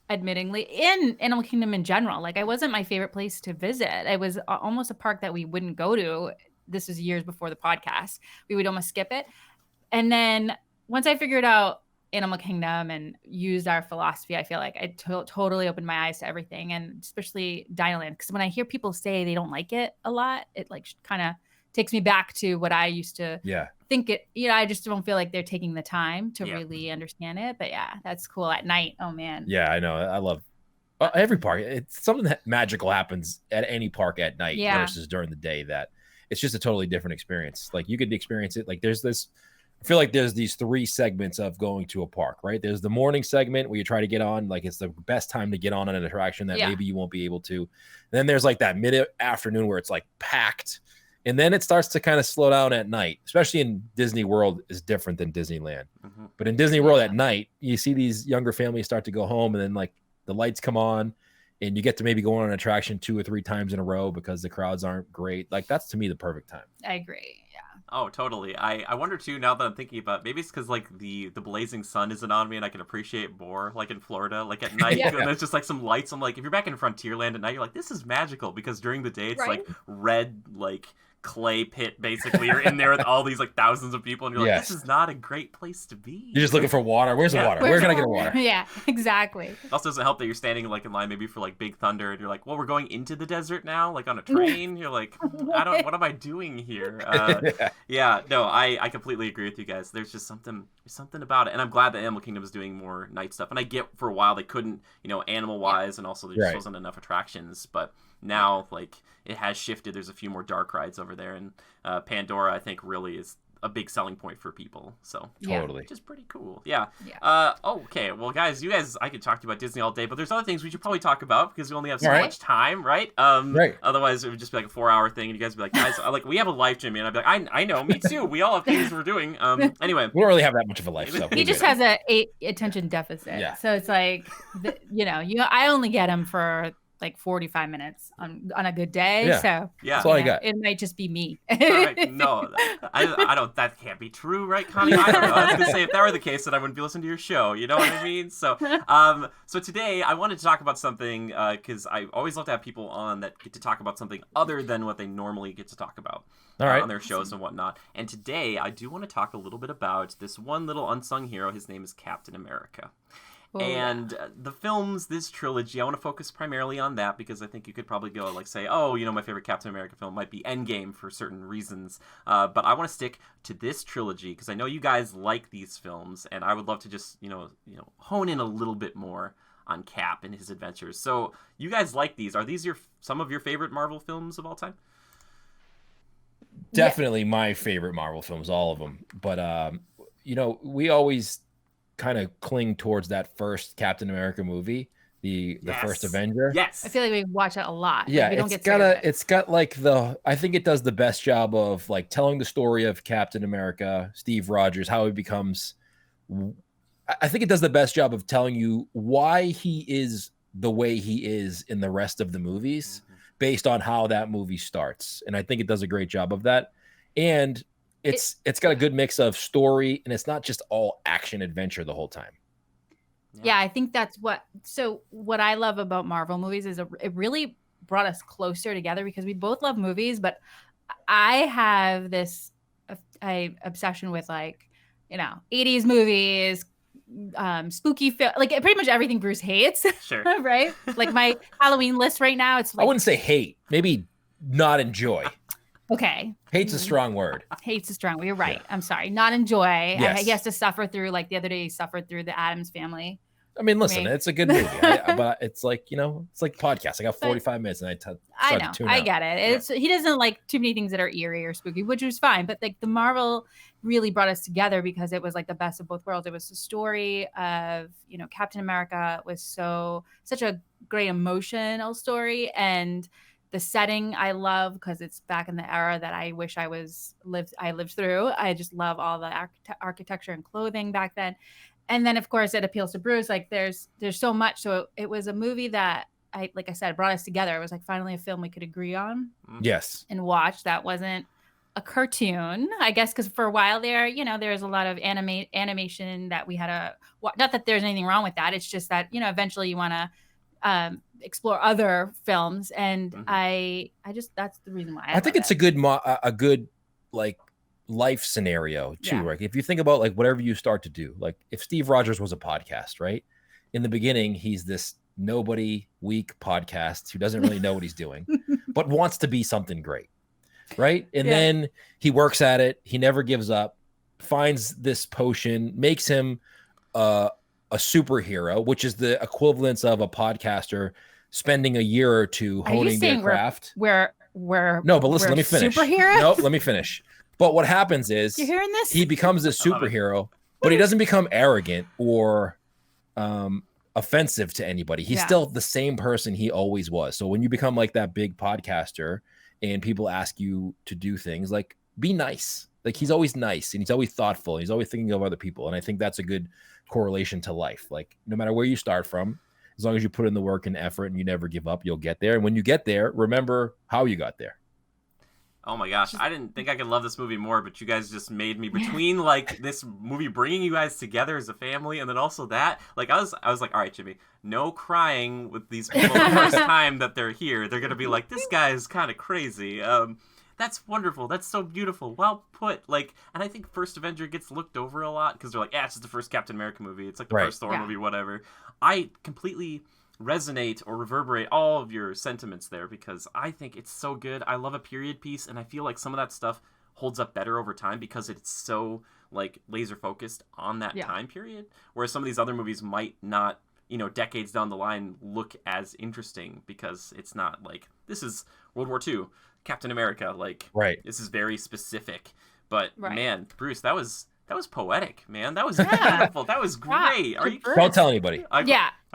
admittingly, in Animal Kingdom in general. Like, it wasn't my favorite place to visit. It was almost a park that we wouldn't go to. This was years before the podcast. We would almost skip it. And then once I figured out Animal Kingdom and used our philosophy, I feel like I totally opened my eyes to everything, and especially Dino Land. Because when I hear people say they don't like it a lot, it like kind of takes me back to what I used to think it. I just don't feel like they're taking the time to really understand it. But yeah, that's cool at night. Oh man. Yeah, I know. I love every park. It's something that magical happens at any park at night versus during the day. That it's just a totally different experience. Like you could experience it. Like there's this I feel like there's these 3 segments of going to a park, right? There's the morning segment where you try to get on, like it's the best time to get on an attraction that maybe you won't be able to. Then there's like that mid-afternoon where it's like packed. And then it starts to kind of slow down at night, especially in Disney World is different than Disneyland. But in Disney World at night, you see these younger families start to go home and then like the lights come on and you get to maybe go on an attraction 2 or 3 times in a row because the crowds aren't great. Like that's to me the perfect time. I agree. Yeah. Oh, totally. I wonder too, now that I'm thinking about it, maybe it's because like the blazing sun isn't on me and I can appreciate more like in Florida, like at night and there's just like some lights. I'm like, if you're back in Frontierland at night, you're like, this is magical, because during the day it's like red, like clay pit basically. You're in there with all these like thousands of people and you're like, this is not a great place to be. You're just looking for water. Where's the water? Where can I get water? Yeah, exactly. It also doesn't help that you're standing like in line maybe for like Big Thunder and you're like, well, we're going into the desert now, like on a train. You're like, what am I doing here? No, I completely agree with you guys. There's just something about it, and I'm glad that Animal Kingdom is doing more night stuff. And I get for a while they couldn't, animal wise, and also there just wasn't enough attractions, but now like it has shifted. There's a few more dark rides over there, and Pandora I think really is a big selling point for people. So totally, which is pretty cool. Okay, well guys, I could talk to you about Disney all day, but there's other things we should probably talk about because we only have so much time, right? Otherwise it would just be like a 4-hour thing and you guys would be like, guys, like we have a life, Jimmy, and I'd be like, I know, me too, we all have things we're doing. Anyway, we don't really have that much of a life, so he just has a attention deficit, so it's like I only get him for like 45 minutes on a good day. So that's all I got. It might just be me. Right. No, I don't, that can't be true, right, Connie? I don't know. I was going to say, if that were the case, then I wouldn't be listening to your show. You know what I mean? So, so today I wanted to talk about something, because I always love to have people on that get to talk about something other than what they normally get to talk about on their shows and whatnot. And today I do want to talk a little bit about this one little unsung hero. His name is Captain America. The films, this trilogy, I want to focus primarily on that because I think you could probably go like say, my favorite Captain America film might be Endgame for certain reasons. But I want to stick to this trilogy because I know you guys like these films, and I would love to just, hone in a little bit more on Cap and his adventures. So you guys like these. Are these some of your favorite Marvel films of all time? Definitely my favorite Marvel films, all of them. But, we always kind of cling towards that first Captain America movie, the first Avenger. Yes, I feel like we watch it a lot. Yeah, it's got like I think it does the best job of like telling the story of Captain America, Steve Rogers, how he becomes. I think it does the best job of telling you why he is the way he is in the rest of the movies, based on how that movie starts, and I think it does a great job of that. And it's got a good mix of story, and it's not just all action adventure the whole time. Yeah, I think that's what I love about Marvel movies is it really brought us closer together because we both love movies, but I have this obsession with 80s movies, spooky film, like pretty much everything Bruce hates. Sure. Right? Like my Halloween list right now, it's like, I wouldn't say hate, maybe not enjoy. Okay. Hate's a strong word. Hate's a strong word. You're right. Yeah. I'm sorry. Not enjoy. Yes. He has to suffer through, like the other day he suffered through the Addams Family. I mean, listen, it's a good movie, but it's like, it's like podcast. I got 45 minutes and I know. I get it. He doesn't like too many things that are eerie or spooky, which was fine. But like the Marvel really brought us together because it was like the best of both worlds. It was the story of, Captain America was such a great emotional story, and the setting I love because it's back in the era that I wish I lived through. I just love all the architecture and clothing back then. And then of course it appeals to Bruce. Like there's so much. So it was a movie that like I said, brought us together. It was like finally a film we could agree on. Yes. And watch that wasn't a cartoon, I guess, because for a while there, there's a lot of animation that we had to watch. Not that there's anything wrong with that. It's just that, eventually you want to explore other films, and I just that's the reason why I think it's a good like life scenario too, right? If you think about like whatever you start to do, like if Steve Rogers was a podcast, right? In the beginning, he's this nobody, weak podcast who doesn't really know what he's doing, but wants to be something great, right? And then he works at it. He never gives up. Finds this potion, makes him a superhero, which is the equivalence of a podcaster spending a year or two honing their craft. We're no, but listen, let me finish. Superhero? Nope, let me finish. But what happens is You hearing this? he becomes a superhero, but he doesn't become arrogant or offensive to anybody. He's still the same person he always was. So when you become like that big podcaster and people ask you to do things, like be nice. Like he's always nice and he's always thoughtful. And he's always thinking of other people. And I think that's a good correlation to life. Like no matter where you start from, as long as you put in the work and effort and you never give up, you'll get there. And when you get there, remember how you got there. Oh my gosh, I didn't think I could love this movie more, but you guys just made me, between like this movie bringing you guys together as a family and then also that, like I was like, all right, Jimmy, no crying with these people the first time that they're here. They're going to be like, this guy is kind of crazy. That's wonderful. That's so beautiful. Well put. Like, and I think First Avenger gets looked over a lot because they're like, it's just the first Captain America movie. It's like the first Thor movie, whatever. I completely resonate or reverberate all of your sentiments there because I think it's so good. I love a period piece, and I feel like some of that stuff holds up better over time because it's so like laser focused on that time period, whereas some of these other movies might not, you know, decades down the line look as interesting because it's not like this is World War II, Captain America, like this is very specific. But man, Bruce, that was poetic, man. That was beautiful. That was great. Are you? Don't tell anybody. All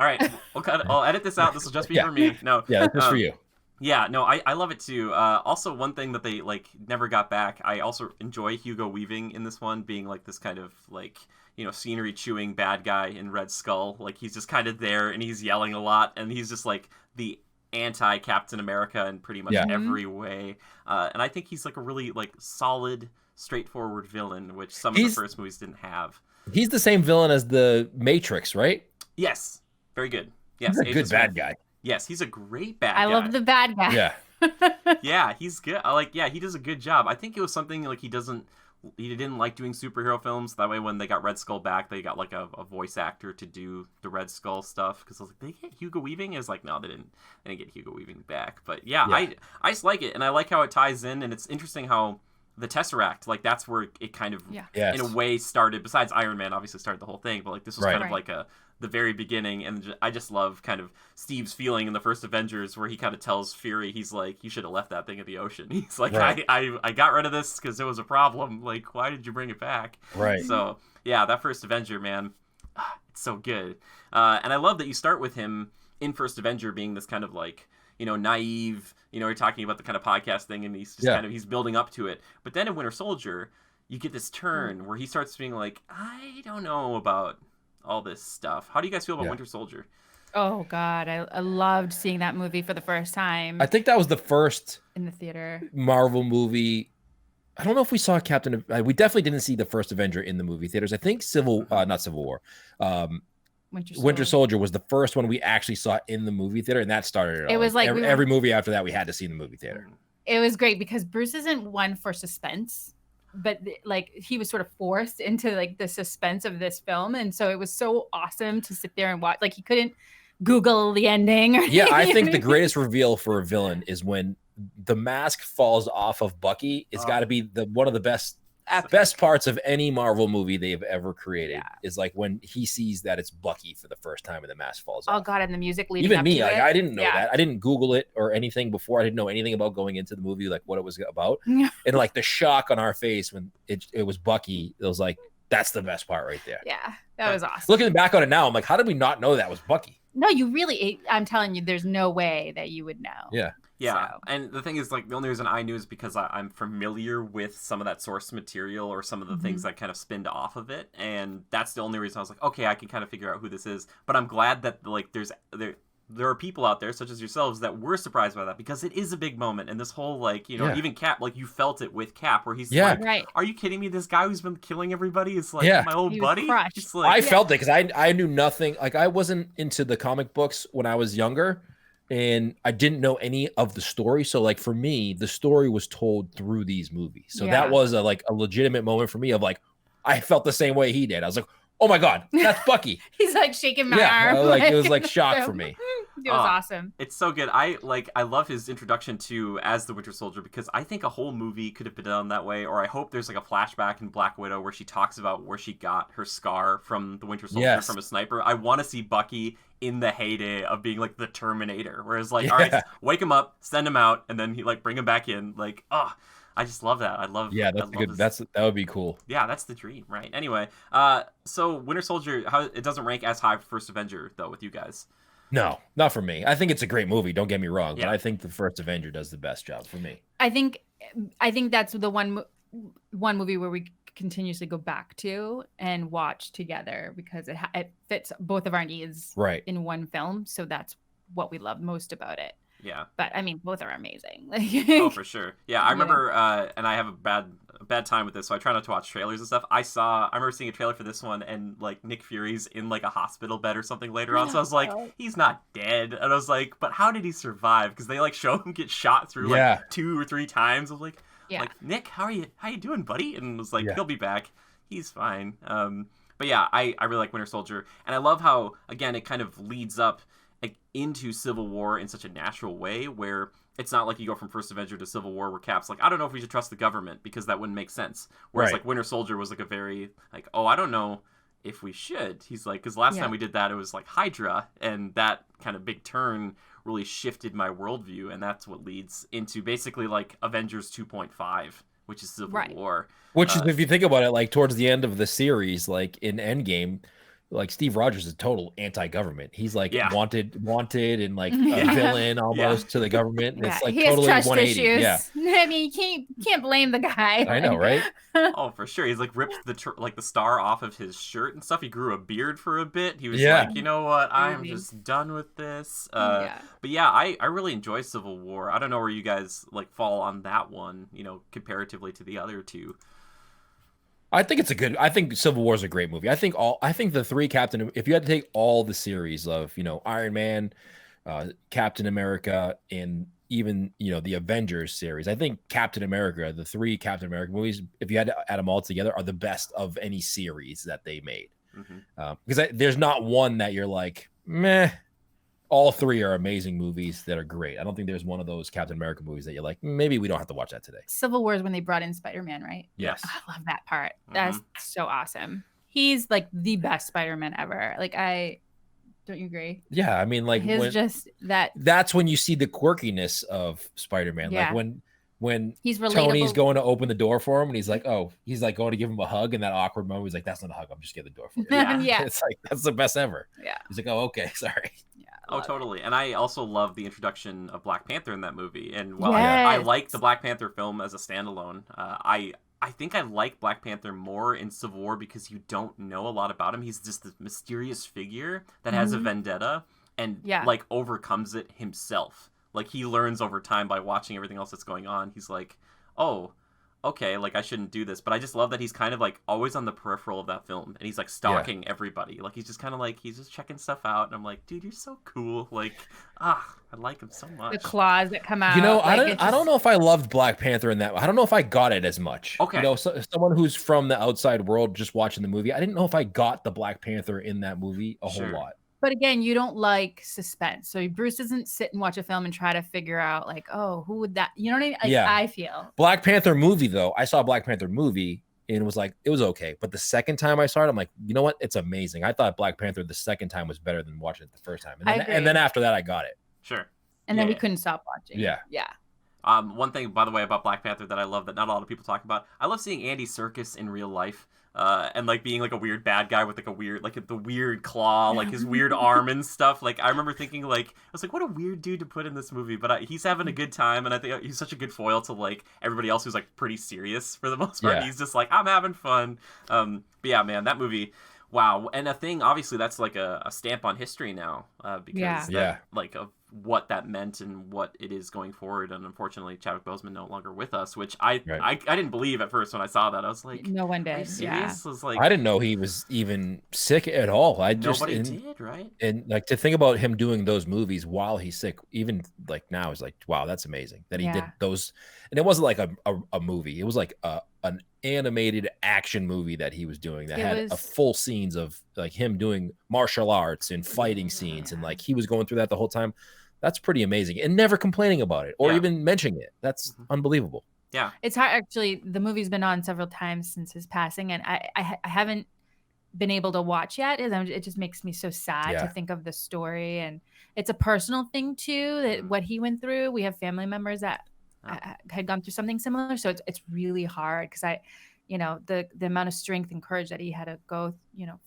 right. I'll edit this out. This will just be for me. No. Yeah, just for you. Yeah. No. I love it too. Also, one thing that they like never got back. I also enjoy Hugo Weaving in this one, being like this kind of like, you know, scenery chewing bad guy in Red Skull. Like he's just kind of there and he's yelling a lot and he's just like the anti Captain America in pretty much every way. And I think he's like a really like solid, straightforward villain, which some of the first movies didn't have. He's the same villain as the Matrix, right? Yes. Very good. Yes. He's a good bad guy. Yes, he's a great bad guy. I love the bad guy. Yeah. Yeah, he's good. He does a good job. I think it was something like he didn't like doing superhero films. That way when they got Red Skull back, they got like a voice actor to do the Red Skull stuff. Because I was like, they get Hugo Weaving? It's like, no, they didn't get Hugo Weaving back. But yeah, I just like it. And I like how it ties in. And it's interesting how the Tesseract, like that's where it kind of in a way started. Besides Iron Man obviously started the whole thing, but like this was kind of like the very beginning. And I just love kind of Steve's feeling in the first Avengers where he kind of tells Fury, he's like, you should have left that thing in the ocean. He's like, I got rid of this because it was a problem. Like, why did you bring it back? Right. So yeah, that first Avenger, man, it's so good. And I love that you start with him in First Avenger being this kind of like, you know, naive, you know, you're talking about the kind of podcast thing and he's just kind of, he's building up to it. But then in Winter Soldier, you get this turn where he starts being like, I don't know about all this stuff. How do you guys feel about Winter Soldier? Oh God, I loved seeing that movie for the first time. I think that was the first in the theater Marvel movie. I don't know if we saw we definitely didn't see the first Avenger in the movie theaters. I think not Civil War. Winter Soldier was the first one we actually saw in the movie theater, and that started it all. It was like every movie after that we had to see in the movie theater. It was great because Bruce isn't one for suspense, but like he was sort of forced into like the suspense of this film, and so it was so awesome to sit there and watch. Like he couldn't Google the ending. I think the greatest reveal for a villain is when the mask falls off of Bucky. It's got to be one of the best parts of any Marvel movie they've ever created is like when he sees that it's Bucky for the first time and the mask falls off. Oh God, and the music leading even up me, to like it. I didn't know that. I didn't Google it or anything before. I didn't know anything about going into the movie, like what it was about. And like the shock on our face when it was Bucky, it was like, that's the best part right there. Yeah, that was awesome. Looking back on it now, I'm like, how did we not know that was Bucky? No, I'm telling you, there's no way that you would know. Yeah. Yeah, so. And the thing is, like, the only reason I knew is because I'm familiar with some of that source material or some of the things that kind of spinned off of it, and that's the only reason I was like, okay, I can kind of figure out who this is. But I'm glad that like there are people out there such as yourselves that were surprised by that because it is a big moment, and this whole like even Cap, like you felt it with Cap where he's like, are you kidding me? This guy who's been killing everybody is like my old buddy. Like, I felt it because I knew nothing. Like I wasn't into the comic books when I was younger. And I didn't know any of the story. So like for me, the story was told through these movies. So that was a legitimate moment for me of like, I felt the same way he did. I was like, oh my God, that's Bucky. He's like shaking my arm. It was like shock for me. It was awesome. It's so good. I love his introduction to as the Winter Soldier because I think a whole movie could have been done that way. Or I hope there's like a flashback in Black Widow where she talks about where she got her scar from the Winter Soldier from a sniper. I want to see Bucky in the heyday of being like the Terminator, whereas like, all right, wake him up, send him out, and then he like bring him back in. Like, I just love that. I love. Yeah, I that's a love good. this. That would be cool. Yeah, that's the dream, right? Anyway, so Winter Soldier, how it doesn't rank as high for First Avenger though with you guys. No, not for me. I think it's a great movie. Don't get me wrong, Yeah. but I think the first Avenger does the best job for me. I think that's the one movie where we continuously go back to and watch together because it fits both of our needs Right. in one film. So that's what we love most about it. Yeah. But I mean, both are amazing. Oh, for sure. Yeah, I remember, and I have a bad time with this, so I try not to watch trailers and stuff. I remember seeing a trailer for this one, and like Nick Fury's in like a hospital bed or something later on. So I was like, he's not dead, and I was like, but how did he survive? Because they like show him get shot through like 2 or 3 times. I was like, Nick, how you doing, buddy? And I was like, he'll be back. He's fine. But yeah, I really like Winter Soldier, and I love how again it kind of leads up into Civil War in such a natural way where it's not like you go from First Avenger to Civil War where Cap's like, I don't know if we should trust the government because that wouldn't make sense. Whereas like Winter Soldier was like a very like, oh, I don't know if we should. He's like, because last time we did that, it was like Hydra, and that kind of big turn really shifted my worldview, and that's what leads into basically like Avengers 2.5, which is Civil War. Which is, if you think about it, like towards the end of the series, like in Endgame, like Steve Rogers is total anti-government. He's like wanted and like a villain almost to the government. And it's like he totally has trust 180. issues. Yeah, I mean, you can't blame the guy. I know, right? Oh, for sure. He's like ripped the star off of his shirt and stuff. He grew a beard for a bit. He was like, you know what? I'm just done with this. But yeah, I really enjoy Civil War. I don't know where you guys like fall on that one, you know, comparatively to the other two. I think I think Civil War is a great movie. I think the 3 if you had to take all the series of, you know, Iron Man, Captain America, and even, you know, the Avengers series, I think Captain America, the 3 Captain America movies, if you had to add them all together, are the best of any series that they made. Because there's not one that you're like, meh. All 3 are amazing movies that are great. I don't think there's one of those Captain America movies that you're like, maybe we don't have to watch that today. Civil War is when they brought in Spider-Man, right? Yes. I love that part. That's so awesome. He's like the best Spider-Man ever. Like, don't you agree? Yeah, I mean, like that's when you see the quirkiness of Spider-Man. Yeah. Like when he's relatable. Tony's going to open the door for him and he's like, he's like going to give him a hug, and that awkward moment, he's like, that's not a hug, I'm just getting the door for you. Yeah. It's like, that's the best ever. Yeah. He's like, oh, okay, sorry. Yeah. Oh, totally. And I also love the introduction of Black Panther in that movie. And while I like the Black Panther film as a standalone, I think I like Black Panther more in Civil War because you don't know a lot about him. He's just this mysterious figure that has a vendetta and like overcomes it himself. Like he learns over time by watching everything else that's going on. He's like, oh, okay, like I shouldn't do this. But I just love that he's kind of like always on the peripheral of that film, and he's like stalking everybody. Like he's just kind of like, he's just checking stuff out, and I'm like, dude, you're so cool. Like, I like him so much. The claws that come out. You know, I don't know if I loved Black Panther in that. I don't know if I got it as much. Okay. You know, someone who's from the outside world just watching the movie, I didn't know if I got the Black Panther in that movie a whole lot. But again, you don't like suspense. So Bruce doesn't sit and watch a film and try to figure out like, oh, who would that, you know what I mean? Like, I feel. Black Panther movie, though, I saw Black Panther movie and it was like, it was okay. But the second time I saw it, I'm like, you know what? It's amazing. I thought Black Panther the second time was better than watching it the first time. And then after that, I got it. Sure. And then we couldn't stop watching. Yeah. Yeah. One thing, by the way, about Black Panther that I love that not a lot of people talk about, I love seeing Andy Serkis in real life. And like being like a weird bad guy with like a weird, like the weird claw, like his weird arm and stuff. Like I remember thinking like, I was like, what a weird dude to put in this movie, but he's having a good time. And I think he's such a good foil to like everybody else who's like pretty serious for the most part. Yeah. He's just like, I'm having fun. But yeah, man, that movie, wow. And a thing, obviously that's like a stamp on history now, because like of what that meant and what it is going forward. And unfortunately, Chadwick Boseman no longer with us, which I didn't believe at first when I saw that. I was like, no one did. Are you serious? I was like, I didn't know he was even sick at all. Nobody did, right? And like to think about him doing those movies while he's sick, even like now, is like, wow, that's amazing that he did those. And it wasn't like a movie; it was like an animated action movie that he was doing that had a full scenes of like him doing martial arts and fighting scenes, and like he was going through that the whole time. That's pretty amazing, and never complaining about it or even mentioning it. That's unbelievable. Yeah, it's hard. Actually, the movie's been on several times since his passing, and I haven't been able to watch yet. It just makes me so sad to think of the story, and it's a personal thing too. That what he went through. We have family members that had gone through something similar. So it's really hard because the amount of strength and courage that he had to go,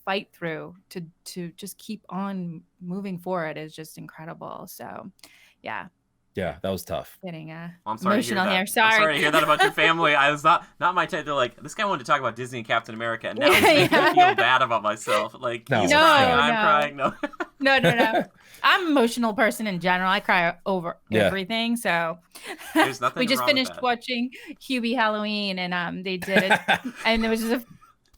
fight through to just keep on moving forward is just incredible. So, yeah. Yeah, that was tough. Getting I'm sorry emotional to hear that. here. Sorry. I'm sorry to hear that about your family. I was not my type. They're like, this guy wanted to talk about Disney and Captain America, and now he's making me feel bad about myself. Like, he's crying, I'm crying. No. No. I'm an emotional person in general. I cry over everything. So there's nothing we just wrong finished with that. watching Hubie Halloween, and they did it, and it was just a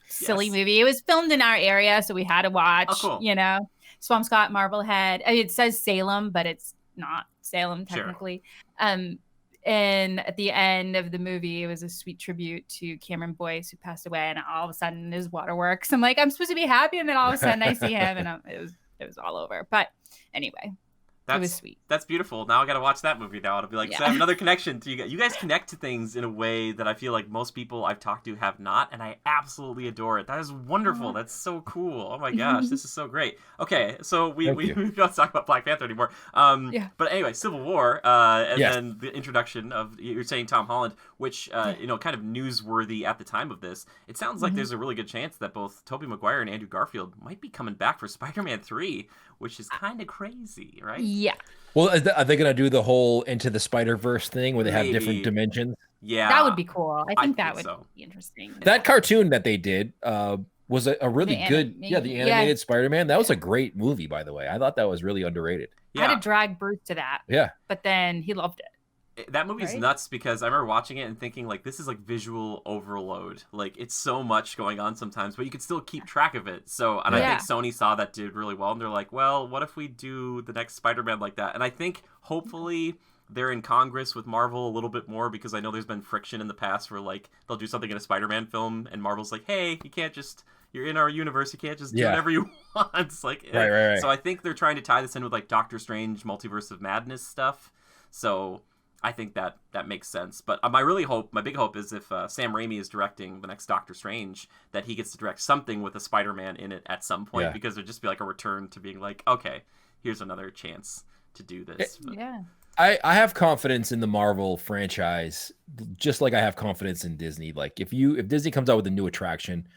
silly movie. It was filmed in our area, so we had to watch. Oh, cool. Swampscott, Marblehead. I mean, it says Salem, but it's not Salem technically. Sure. And at the end of the movie, it was a sweet tribute to Cameron Boyce, who passed away, and all of a sudden his waterworks. I'm like, I'm supposed to be happy, and then all of a sudden I see him, and it was all over. But anyway, it was sweet. That's beautiful. Now I got to watch that movie now. It'll be like, so I have another connection to you guys. You guys connect to things in a way that I feel like most people I've talked to have not, and I absolutely adore it. That is wonderful. That's so cool. Oh my gosh, this is so great. Okay, so we don't talk about Black Panther anymore. But anyway, Civil War, and then the introduction of, you're saying Tom Holland, which kind of newsworthy at the time of this. It sounds like there's a really good chance that both Tobey Maguire and Andrew Garfield might be coming back for Spider-Man 3, which is kind of crazy, right? Yeah. Well, are they going to do the whole Into the Spider-Verse thing where they have different dimensions? Yeah. That would be cool. I think that would be interesting. That cartoon that they did was a really good, the animated Spider-Man. That was a great movie, by the way. I thought that was really underrated. I had to drag Bruce to that. Yeah. But then he loved it. That movie's nuts because I remember watching it and thinking, like, this is like visual overload. Like, it's so much going on sometimes, but you can still keep track of it. So, and I think Sony saw that did really well, and they're like, well, what if we do the next Spider-Man like that? And I think hopefully they're in Congress with Marvel a little bit more, because I know there's been friction in the past where, like, they'll do something in a Spider-Man film and Marvel's like, hey, you can't just, you're in our universe, you can't just do whatever you want. It's like, right. So I think they're trying to tie this in with, like, Doctor Strange Multiverse of Madness stuff. So I think that makes sense. But my big hope is if Sam Raimi is directing the next Doctor Strange, that he gets to direct something with a Spider-Man in it at some point, because there'd just be like a return to being like, okay, here's another chance to do this. I have confidence in the Marvel franchise, just like I have confidence in Disney. Like if Disney comes out with a new attraction,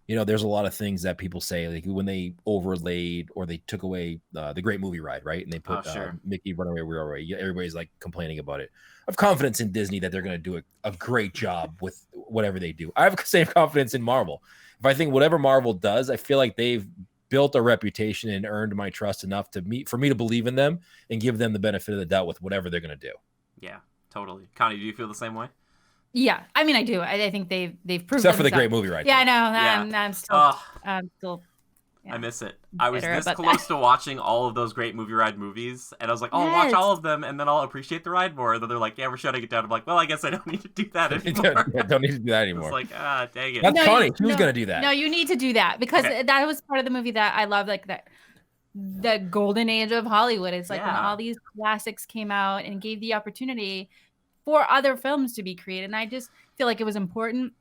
there's a lot of things that people say, like when they overlaid or they took away the Great Movie Ride, right? And they put Mickey Runaway Railway. Everybody's like complaining about it. I have confidence in Disney that they're going to do a great job with whatever they do. I have the same confidence in Marvel. If I think whatever Marvel does, I feel like they've built a reputation and earned my trust enough for me to believe in them and give them the benefit of the doubt with whatever they're going to do. Yeah, totally. Connie, do you feel the same way? Yeah, I mean, I do. I think they've proven except for the Great Movie Ride. Yeah, I know. I'm still. I miss it. I was this close to watching all of those Great Movie Ride movies, and I was like, oh, I'll watch all of them, and then I'll appreciate the ride more. And then they're like, yeah, we're shutting it down. I'm like, well, I guess I don't need to do that anymore. don't need to do that anymore. It's like, dang it. That's Connie. She was going to do that. No, you need to do that, because that was part of the movie that I love, like that. The golden age of Hollywood. It's like when all these classics came out and gave the opportunity for other films to be created. And I just feel like it was important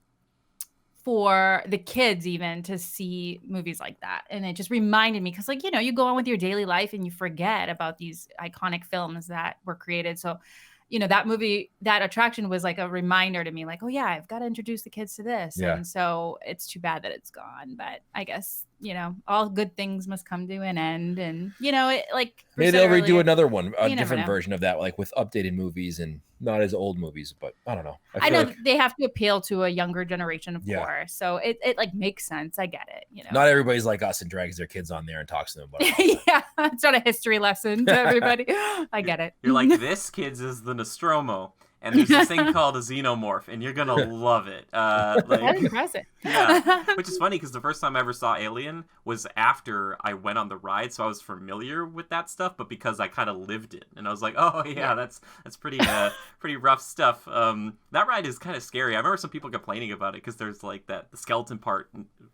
for the kids even to see movies like that. And it just reminded me, because you go on with your daily life and you forget about these iconic films that were created. So, that movie, that attraction was like a reminder to me, like, oh yeah, I've got to introduce the kids to this. Yeah. And so it's too bad that it's gone, but I guess, all good things must come to an end. And, like maybe they'll redo another one, a different version of that, like with updated movies and not as old movies, but I don't know. I know they have to appeal to a younger generation, of course. So it like makes sense. I get it. Not everybody's like us and drags their kids on there and talks to them about it. Yeah, it's not a history lesson to everybody. I get it. You're like, this, kids, is the Nostromo. And there's this thing called a xenomorph, and you're going to love it. That's impressive. Yeah. Which is funny, because the first time I ever saw Alien was after I went on the ride, so I was familiar with that stuff, but because I kind of lived it. And I was like, oh, yeah, that's pretty pretty rough stuff. That ride is kind of scary. I remember some people complaining about it, because there's like the skeleton part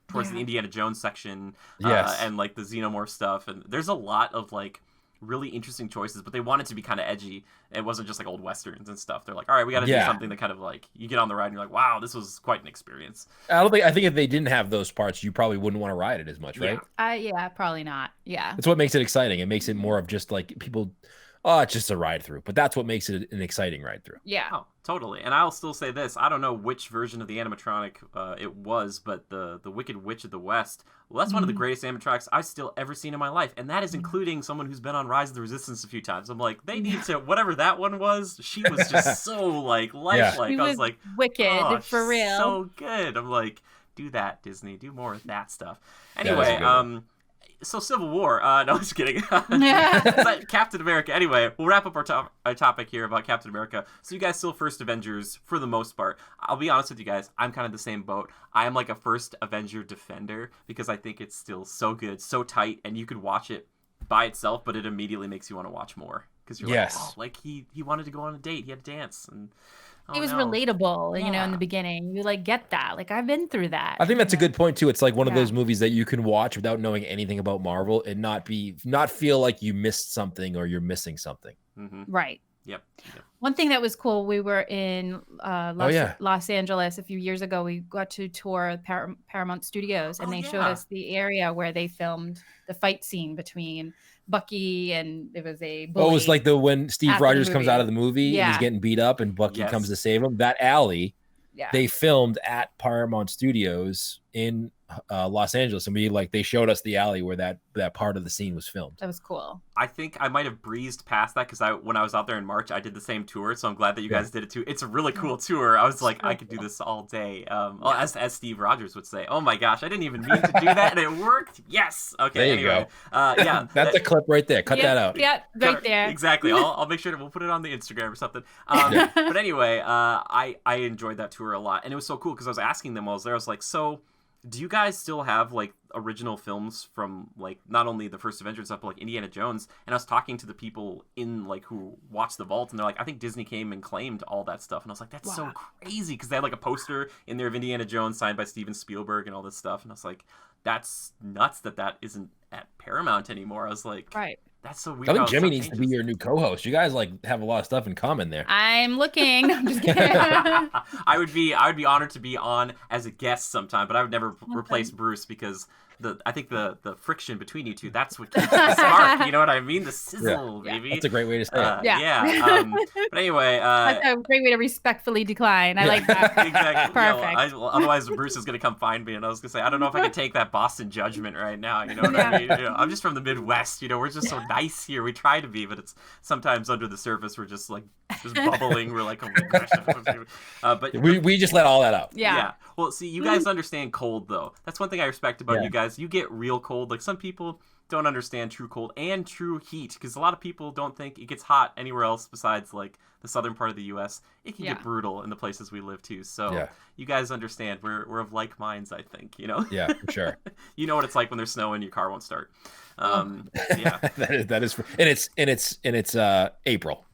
towards the Indiana Jones section, and like the xenomorph stuff. And there's a lot of like really interesting choices, but they wanted to be kind of edgy. It wasn't just like old westerns and stuff. They're like, all right, we got to do something that kind of like, you get on the ride and you're like, wow, this was quite an experience. I think if they didn't have those parts, you probably wouldn't want to ride it as much, right? Yeah, probably not. Yeah. That's what makes it exciting. It makes it more of just like people oh, it's just a ride through. But that's what makes it an exciting ride through. Yeah. Oh, totally. And I'll still say this. I don't know which version of the animatronic it was, but the Wicked Witch of the West, well, that's one of the greatest animatronics I've still ever seen in my life. And that is including someone who's been on Rise of the Resistance a few times. I'm like, they need to, whatever that one was, she was just so, like, lifelike. Yeah. I was like, wicked, for real. So good. I'm like, do that, Disney. Do more of that stuff. Anyway, so Civil War. No, I'm just kidding. Captain America. Anyway, we'll wrap up our topic here about Captain America. So you guys still first Avengers for the most part. I'll be honest with you guys. I'm kind of the same boat. I am like a first Avenger defender because I think it's still so good, so tight, and you could watch it by itself, but it immediately makes you want to watch more because you're like, oh, like he wanted to go on a date, he had to dance, and it was relatable, you know, in the beginning. You like get that. Like I've been through that. I think that's a good point too. It's like one of those movies that you can watch without knowing anything about Marvel and not feel like you missed something or you're missing something. Right. Yep. One thing that was cool, we were in Los Angeles a few years ago. We got to tour Paramount Studios, and they showed us the area where they filmed the fight scene between Bucky and it was a bully. Oh, it was like when Steve Rogers comes out of the movie and he's getting beat up and Bucky comes to save him. That alley, they filmed at Paramount Studios in Los Angeles, and they showed us the alley where that part of the scene was filmed. That was cool. I think I might have breezed past that because when I was out there in March, I did the same tour, so I'm glad that you guys did it too. It's a really cool tour. I was like, I could do this all day. As Steve Rogers would say, oh my gosh, I didn't even mean to do that, and it worked. Yes. Okay. There you anyway, go. That's a clip right there. Cut that out. Yeah, right there. Exactly. I'll make sure we'll put it on the Instagram or something. But anyway, I enjoyed that tour a lot, and it was so cool because I was asking them while I was there. I was like, so do you guys still have like original films from like not only the first Avengers stuff, but like Indiana Jones? And I was talking to the people in like who watched the vault, and they're like, I think Disney came and claimed all that stuff. And I was like, that's so crazy, because they had like a poster in there of Indiana Jones signed by Steven Spielberg and all this stuff. And I was like, that's nuts that isn't at Paramount anymore. I was like, that's so weird. I think Jimmy needs to be your new co-host. You guys like have a lot of stuff in common there. I'm looking. I'm just kidding. I would be honored to be on as a guest sometime, but I would never replace Bruce because I think the friction between you two, that's what keeps the spark. You know what I mean? The sizzle, baby. That's a great way to say it. But anyway, that's a great way to respectfully decline. I like that. Exactly. Perfect. Otherwise, Bruce is gonna come find me, and I was gonna say, I don't know if I can take that Boston judgment right now. You know what I mean? I'm just from the Midwest. You know, we're just so nice here. We try to be, but it's sometimes under the surface we're just like bubbling. We're like, oh my gosh. But we just let all that out. Yeah. Well, see, you guys understand cold though. That's one thing I respect about you guys. You get real cold. Like some people don't understand true cold and true heat, because a lot of people don't think it gets hot anywhere else besides like the southern part of the U.S. It can get brutal in the places we live too. So you guys understand. We're of like minds, I think. You know. Yeah, for sure. You know what it's like when there's snow and your car won't start. Yeah. that is, and it's April.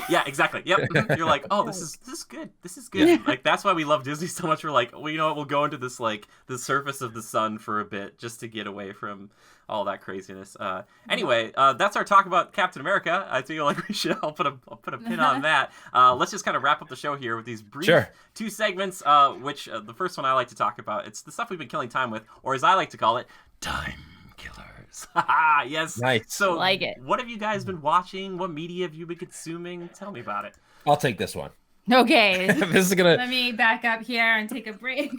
Yeah, exactly. Yep. You're like, oh, this is good. This is good. Yeah. Like that's why we love Disney so much. We're like, well, you know what? We'll go into this like the surface of the sun for a bit just to get away from all that craziness. Anyway, that's our talk about Captain America. I feel like we should. I'll put a pin on that. Let's just kind of wrap up the show here with these brief two segments. Which the first one I like to talk about. It's the stuff we've been killing time with, or as I like to call it, time killers. Yes. Nice. So, like it. What have you guys been watching? What media have you been consuming? Tell me about it. I'll take this one. Okay. This is gonna. Let me back up here and take a break.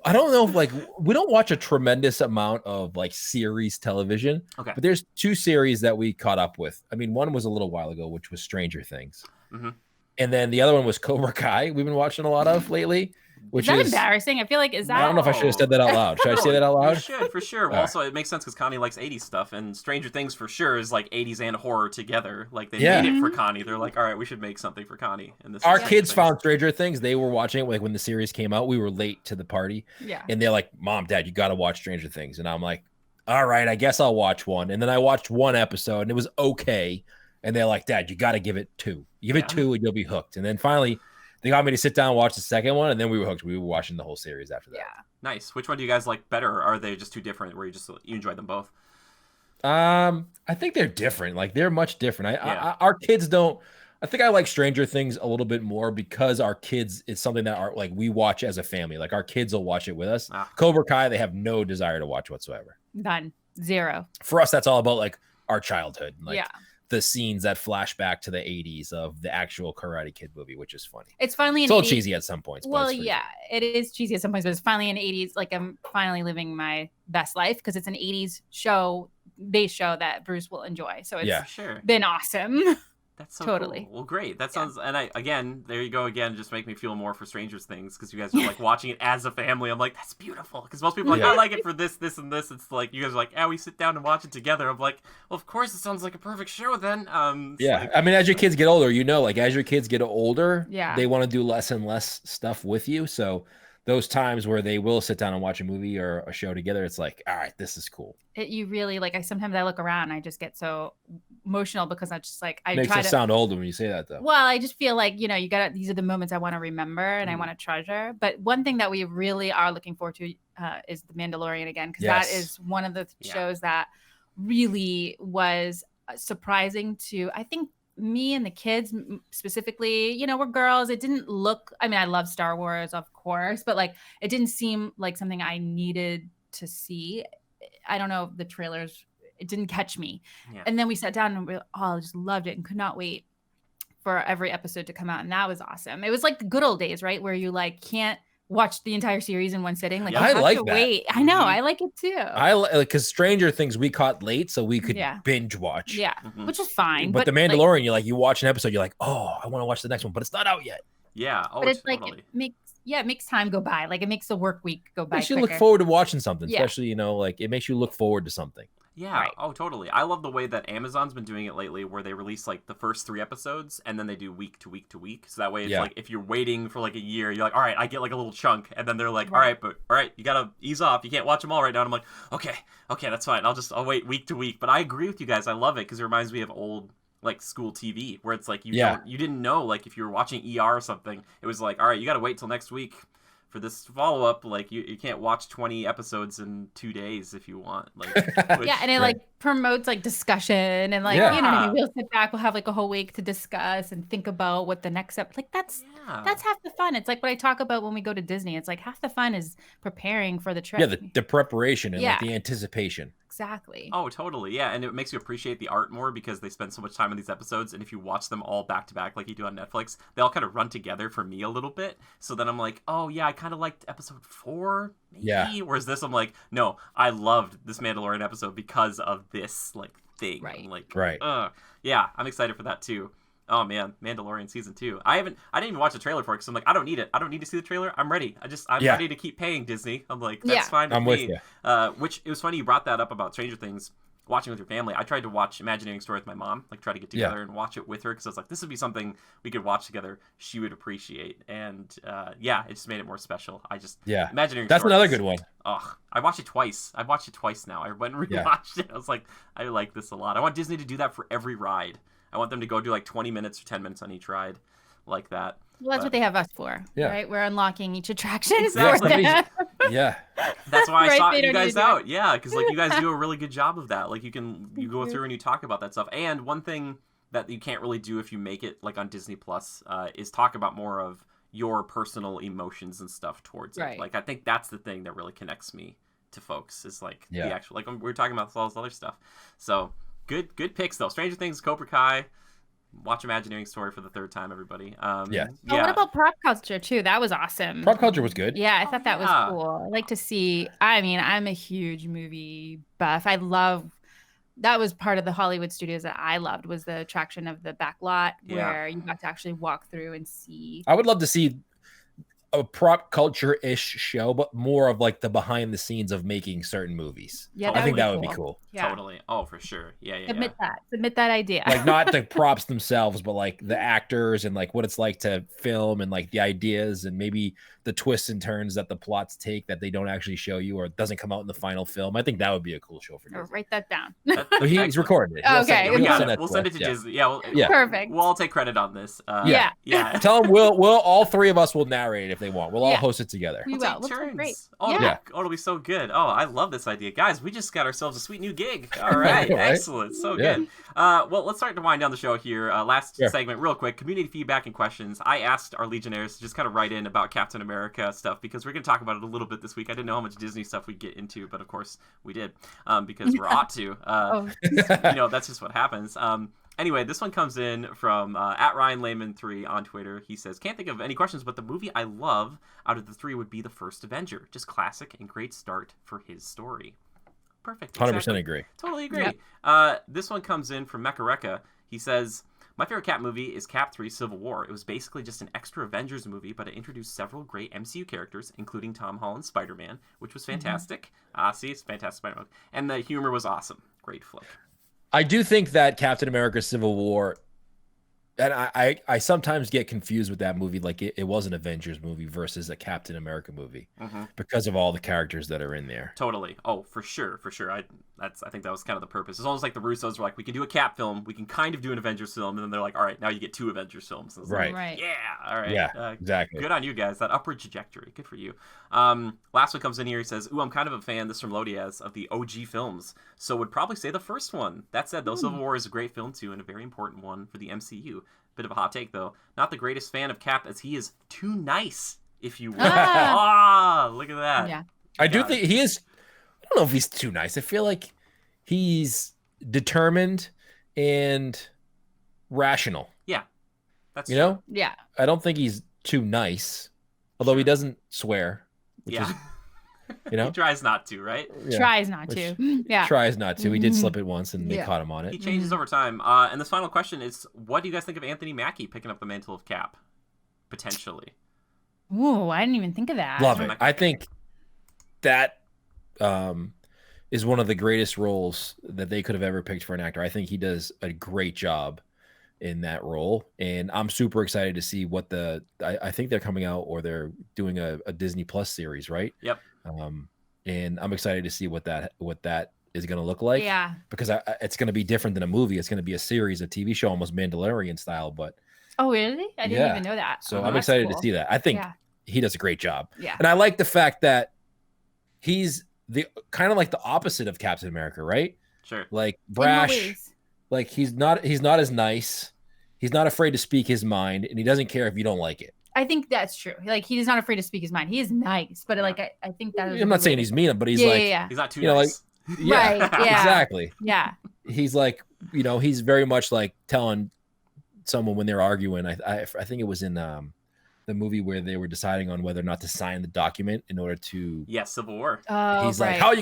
I don't know if like we don't watch a tremendous amount of like series television. Okay. But there's two series that we caught up with. I mean, one was a little while ago, which was Stranger Things. Mm-hmm. And then the other one was Cobra Kai. We've been watching a lot of lately. Which is embarrassing. I feel like I don't know if I should have said that out loud. Should I say that out loud? You should, for sure. Well, also, it makes sense because Connie likes 80s stuff, and Stranger Things for sure is like 80s and horror together. Like they made it for Connie. They're like, all right, we should make something for Connie. And this our kids found Stranger Things. They were watching it like when the series came out. We were late to the party. Yeah. And they're like, Mom, Dad, you got to watch Stranger Things. And I'm like, all right, I guess I'll watch one. And then I watched one episode and it was okay. And they're like, Dad, you got to give it 2. Give it 2 and you'll be hooked. And then finally, they got me to sit down and watch the second one, and then we were hooked. We were watching the whole series after that. Yeah, nice. Which one do you guys like better? Or are they just too different? Where you enjoy them both? I think they're different. Like they're much different. Our kids don't. I think I like Stranger Things a little bit more because our kids. It's something that we watch as a family. Like our kids will watch it with us. Cobra Kai, they have no desire to watch whatsoever. None. Zero. For us, that's all about like our childhood. Like, the scenes that flash back to the 80s of the actual Karate Kid movie, which is funny. It's finally it's a little cheesy at some points. Well, yeah, it is cheesy at some points, but it's finally in the 80s. Like, I'm finally living my best life because it's an 80s base show that Bruce will enjoy. So it's been awesome. That's so totally cool. Well, great. That sounds, and again, there you go again, just make me feel more for Stranger Things because you guys are like watching it as a family. I'm like, that's beautiful. Because most people are like, I like it for this, this, and this. It's like, you guys are like, we sit down and watch it together. I'm like, well, of course, it sounds like a perfect show then. Like, I mean, as your kids get older, like as your kids get older, they want to do less and less stuff with you. So those times where they will sit down and watch a movie or a show together, it's like, all right, this is cool. You really like. Sometimes I look around and I just get so emotional because I just like makes us sound older when you say that though. Well, I just feel like you got these are the moments I want to remember and I want to treasure. But one thing that we really are looking forward to is The Mandalorian again because that is one of the shows that really was surprising to I think me and the kids specifically. We're girls. It didn't look. I mean, I love Star Wars, of course, but like it didn't seem like something I needed to see. I don't know, the trailers, it didn't catch me. Yeah. And then we sat down and we all just loved it and could not wait for every episode to come out. And that was awesome. It was like the good old days, right? Where you like can't watch the entire series in one sitting. Like I like that. Wait. I know. I like it too. I like because Stranger Things we caught late, so we could binge watch. Yeah, which is fine. But The Mandalorian, like, you watch an episode, you're like, oh, I want to watch the next one, but it's not out yet. Yeah. Oh, but it's totally. Like it makes time go by. Like it makes the work week go by. Makes you look forward to watching something, especially like it makes you look forward to something. Yeah. Right. Oh, totally. I love the way that Amazon's been doing it lately, where they release like the first 3 episodes and then they do week to week to week. So that way, it's like if you're waiting for like a year, you're like, all right, I get like a little chunk, and then they're like, all right, you gotta ease off. You can't watch them all right now. And I'm like, okay, that's fine. I'll wait week to week. But I agree with you guys. I love it because it reminds me of old like school TV where it's like you didn't know like if you were watching ER or something, it was like, all right, you got to wait till next week for this follow-up. Like you can't watch 20 episodes in 2 days if you want, like and it like promotes like discussion and like we'll sit back, we'll have like a whole week to discuss and think about what the next step like that's half the fun. It's like what I talk about when we go to Disney. It's like half the fun is preparing for the trip. The preparation and like the anticipation. Exactly. Oh, totally. Yeah, and it makes you appreciate the art more because they spend so much time on these episodes, and if you watch them all back to back like you do on Netflix, they all kind of run together for me a little bit. So then I'm like, oh yeah, I kind of liked episode 4, maybe. Yeah. Whereas this, I'm like, no, I loved this Mandalorian episode because of this like thing. Right. I'm like, yeah, I'm excited for that too. Oh man, Mandalorian season 2. I didn't even watch the trailer for it because I'm like, I don't need it. I don't need to see the trailer. I'm ready. I'm ready to keep paying Disney. I'm like, that's fine with me. Which it was funny you brought that up about Stranger Things, watching with your family. I tried to watch Imagineering Story with my mom, like try to get together and watch it with her because I was like, this would be something we could watch together. She would appreciate, and it just made it more special. Imagineering. That's another good one. I watched it twice. I've watched it twice now. I went and rewatched it. I was like, I like this a lot. I want Disney to do that for every ride. I want them to go do like 20 minutes or 10 minutes on each ride like that. Well, that's what they have us for, right? We're unlocking each attraction. Exactly. Yeah. That's why I sought you guys out. Yeah, because like you guys do a really good job of that. Like you go through and you talk about that stuff. And one thing that you can't really do if you make it like on Disney Plus is talk about more of your personal emotions and stuff towards it. Like I think that's the thing that really connects me to folks is like the actual, like we were talking about all this other stuff. So Good picks though. Stranger Things, Cobra Kai. Watch Imagineering Story for the 3rd time, everybody. What about prop culture too? That was awesome. Prop culture was good. Yeah, I thought that was cool. I like to see. I mean, I'm a huge movie buff. I love. That was part of the Hollywood studios that I loved was the attraction of the back lot where you got to actually walk through and see. I would love to see a prop culture-ish show, but more of like the behind the scenes of making certain movies. Yeah, I think that would be cool. Yeah. Totally. Oh, for sure. Yeah. Submit that idea. Like not the props themselves, but like the actors and like what it's like to film and like the ideas and maybe the twists and turns that the plots take that they don't actually show you or it doesn't come out in the final film. I think that would be a cool show for Disney. Write that down. He's recording it. Okay. We'll send it to Disney. Yeah. Perfect. We'll all take credit on this. Yeah. Tell them we'll all 3 of us will narrate if they want. We'll all host it together. We will. We'll turns. Great. It'll be so good. Oh, I love this idea. Guys, we just got ourselves a sweet new gig. All right. Excellent. So good. Well, let's start to wind down the show here. Last segment, real quick, community feedback and questions. I asked our Legionnaires to just kind of write in about Captain America stuff because we're going to talk about it a little bit this week. I didn't know how much Disney stuff we'd get into, but of course we did because we're ought to. That's just what happens. Anyway, this one comes in from at Ryan Layman 3 on Twitter. He says, "Can't think of any questions, but the movie I love out of the three would be the first Avenger. Just classic and great start for his story." Perfect. 100% agree. Totally agree. Yep. This one comes in from Mekareka. He says, "My favorite Cap movie is Cap 3 Civil War. It was basically just an extra Avengers movie, but it introduced several great MCU characters, including Tom Holland's Spider-Man, which was fantastic. See, it's fantastic Spider-Man. And the humor was awesome. Great flick." I do think that Captain America Civil War, and I sometimes get confused with that movie. Like it was an Avengers movie versus a Captain America movie because of all the characters that are in there. Totally. Oh, for sure. I think that was kind of the purpose. It's almost like the Russos were like, we can do a Cap film, we can kind of do an Avengers film, and then they're like, all right, now you get 2 Avengers films. Right. Like, yeah. All right. Yeah. Exactly. Good on you guys. That upward trajectory. Good for you. Last one comes in here. He says, "Ooh, I'm kind of a fan." This from Lodiaz of the OG films, so would probably say the first one. That said, though, Civil War is a great film too, and a very important one for the MCU. Bit of a hot take, though. Not the greatest fan of Cap, as he is too nice, if you will. Look at that. Yeah. I do think he is. I don't know if he's too nice. I feel like he's determined and rational. Yeah. That's you know? Yeah. I don't think he's too nice, although he doesn't swear. Which is, you know? He tries not to, right? Yeah. Tries not to. Yeah. Tries not to. He did slip it once, and they caught him on it. He changes over time. And this final question is, what do you guys think of Anthony Mackie picking up the mantle of Cap? Potentially. Ooh, I didn't even think of that. Love it. I think that is one of the greatest roles that they could have ever picked for an actor. I think he does a great job in that role, and I'm super excited to see what I think they're coming out, or they're doing a Disney Plus series, right? Yep. And I'm excited to see what that is going to look like. Yeah. Because it's going to be different than a movie. It's going to be a series, a TV show, almost Mandalorian style. But oh, really? I didn't even know that. So I'm excited to see that. I think he does a great job. Yeah. And I like the fact that he's the kind of like the opposite of Captain America, right? Sure. Like brash. Like he's not as nice. He's not afraid to speak his mind, and he doesn't care if you don't like it. I think that's true. Like he's not afraid to speak his mind. He is nice, but like I think that is. I'm not saying he's mean, but he's he's not too nice. Like, yeah, right. Yeah. Exactly. Yeah. He's like, he's very much like telling someone when they're arguing. I think it was in the movie where they were deciding on whether or not to sign the document in order to. Yes, Civil War. He's like, how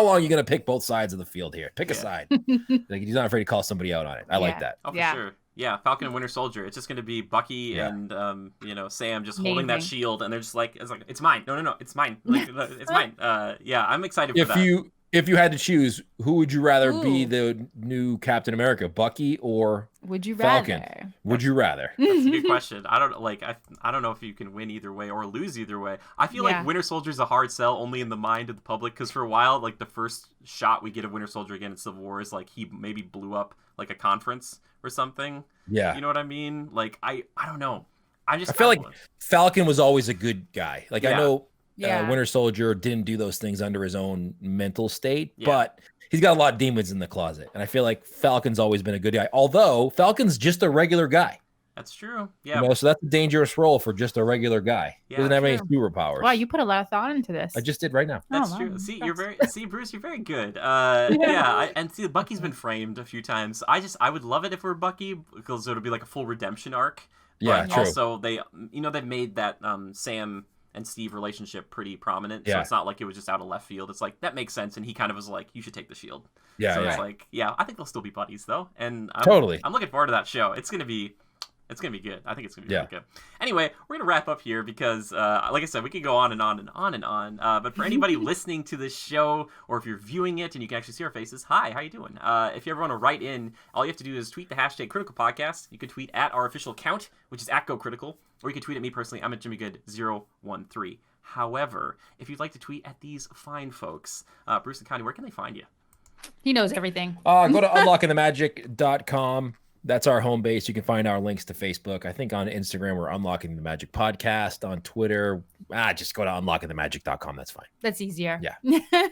long are you gonna pick both sides of the field here? Pick a side. Like he's not afraid to call somebody out on it. I like that. Oh, for sure. Yeah, Falcon and Winter Soldier. It's just going to be Bucky and Sam just holding that shield, and they're just like, it's mine. No, it's mine. Like, it's mine. I'm excited for that. If you had to choose, who would you rather be the new Captain America, Bucky or would you Falcon? rather? Would you rather? That's a good question. I don't know if you can win either way or lose either way. I feel like Winter Soldier is a hard sell only in the mind of the public, because for a while, like the first shot we get of Winter Soldier again in Civil War is like he maybe blew up like a conference or something. Yeah. You know what I mean? Like I don't know. I feel like Falcon was always a good guy. Like I know Yeah. Winter Soldier didn't do those things under his own mental state, but he's got a lot of demons in the closet. And I feel like Falcon's always been a good guy, although Falcon's just a regular guy. That's true. Yeah. You know, so that's a dangerous role for just a regular guy. He doesn't have any superpowers. Wow, you put a lot of thought into this. I just did right now. That's true. See, Bruce, you're very good. And see, Bucky's been framed a few times. I would love it if we're Bucky, because it'll be like a full redemption arc. Yeah, but also they've made that Sam and Steve relationship pretty prominent. So it's not like it was just out of left field. It's like, that makes sense. And he kind of was like, you should take the shield. Yeah. So it's like, I think they'll still be buddies though. And I'm looking forward to that show. It's going to be good. I think it's going to be really good. Anyway, we're going to wrap up here because, like I said, we could go on and on and on and on. But for anybody listening to this show, or if you're viewing it and you can actually see our faces, hi, how you doing? If you ever want to write in, all you have to do is tweet the hashtag Critical Podcast. You can tweet at our official account, which is @GoCritical, or you can tweet at me personally. I'm at JimmyGood013. However, if you'd like to tweet at these fine folks, Bruce and Connie, where can they find you? He knows everything. Go to unlockingthemagic.com. That's our home base. You can find our links to Facebook. I think on Instagram, we're Unlocking the Magic Podcast. On Twitter, just go to unlockingthemagic.com. That's fine. That's easier. Yeah.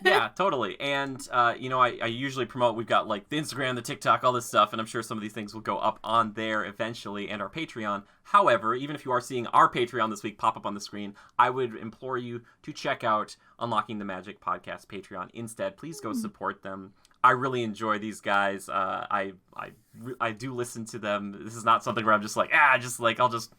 Yeah, totally. And, I usually promote, we've got like the Instagram, the TikTok, all this stuff. And I'm sure some of these things will go up on there eventually, and our Patreon. However, even if you are seeing our Patreon this week pop up on the screen, I would implore you to check out Unlocking the Magic Podcast Patreon instead. Please go support them. I really enjoy these guys. I do listen to them. This is not something where I'm just like, I'll just,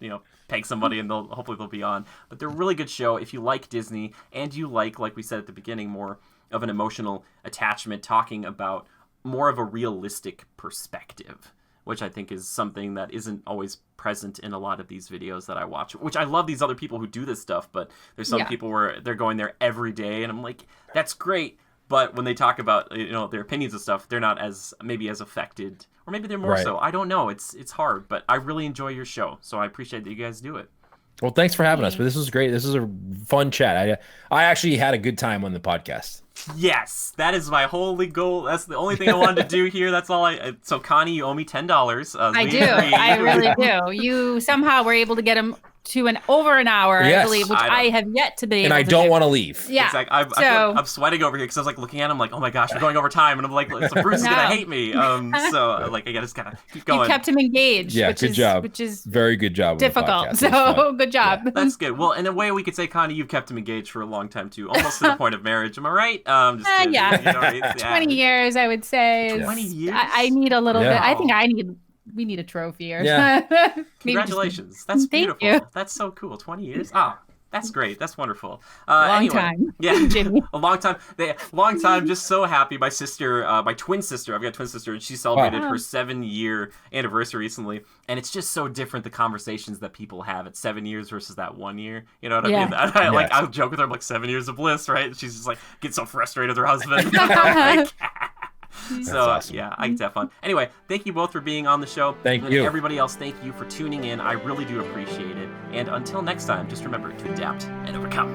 peg somebody and hopefully they'll be on. But they're a really good show. If you like Disney and you like we said at the beginning, more of an emotional attachment, talking about more of a realistic perspective, which I think is something that isn't always present in a lot of these videos that I watch, which I love these other people who do this stuff, but there's some people where they're going there every day and I'm like, that's great. But when they talk about, their opinions and stuff, they're not as affected, or maybe they're more so. I don't know. It's hard, but I really enjoy your show. So I appreciate that you guys do it. Well, thanks for having us. But this was great. This is a fun chat. I actually had a good time on the podcast. Yes, that is my holy goal. That's the only thing I wanted to do here. That's all so Connie, you owe me $10. I do. I really do. You somehow were able to get him to over an hour, I believe, which I have yet to be able to do. And I don't want to leave. Yeah. Exactly. I'm sweating over here because I was looking at him like, oh my gosh, we're going over time. And I'm like, so Bruce is going to hate me. So I just got to keep going. You kept him engaged. Yeah, good job. Which is very good job. Difficult. So good job. Yeah, that's good. Well, in a way, we could say, Connie, you've kept him engaged for a long time too, almost to the point of marriage. Am I right? Just kidding. Yeah. 20 years, I would say. 20 years? I need a little bit. I think we need a trophy or Congratulations. That's beautiful. Thank you. That's so cool. 20 years? Oh, that's great. That's wonderful. Long time. Yeah. Jimmy. A long time. Long time. Just so happy. My sister, my twin sister, I've got a twin sister, and she celebrated her 7-year anniversary recently. And it's just so different, the conversations that people have at 7 years versus that 1 year. You know what I mean? I'll joke with her, I'm like, 7 years of bliss, right? And she's just like, gets so frustrated with her husband. So awesome. I get to have fun. Anyway, thank you both for being on the show. Thank you. Everybody else, thank you for tuning in. I really do appreciate it. And until next time, just remember to adapt and overcome.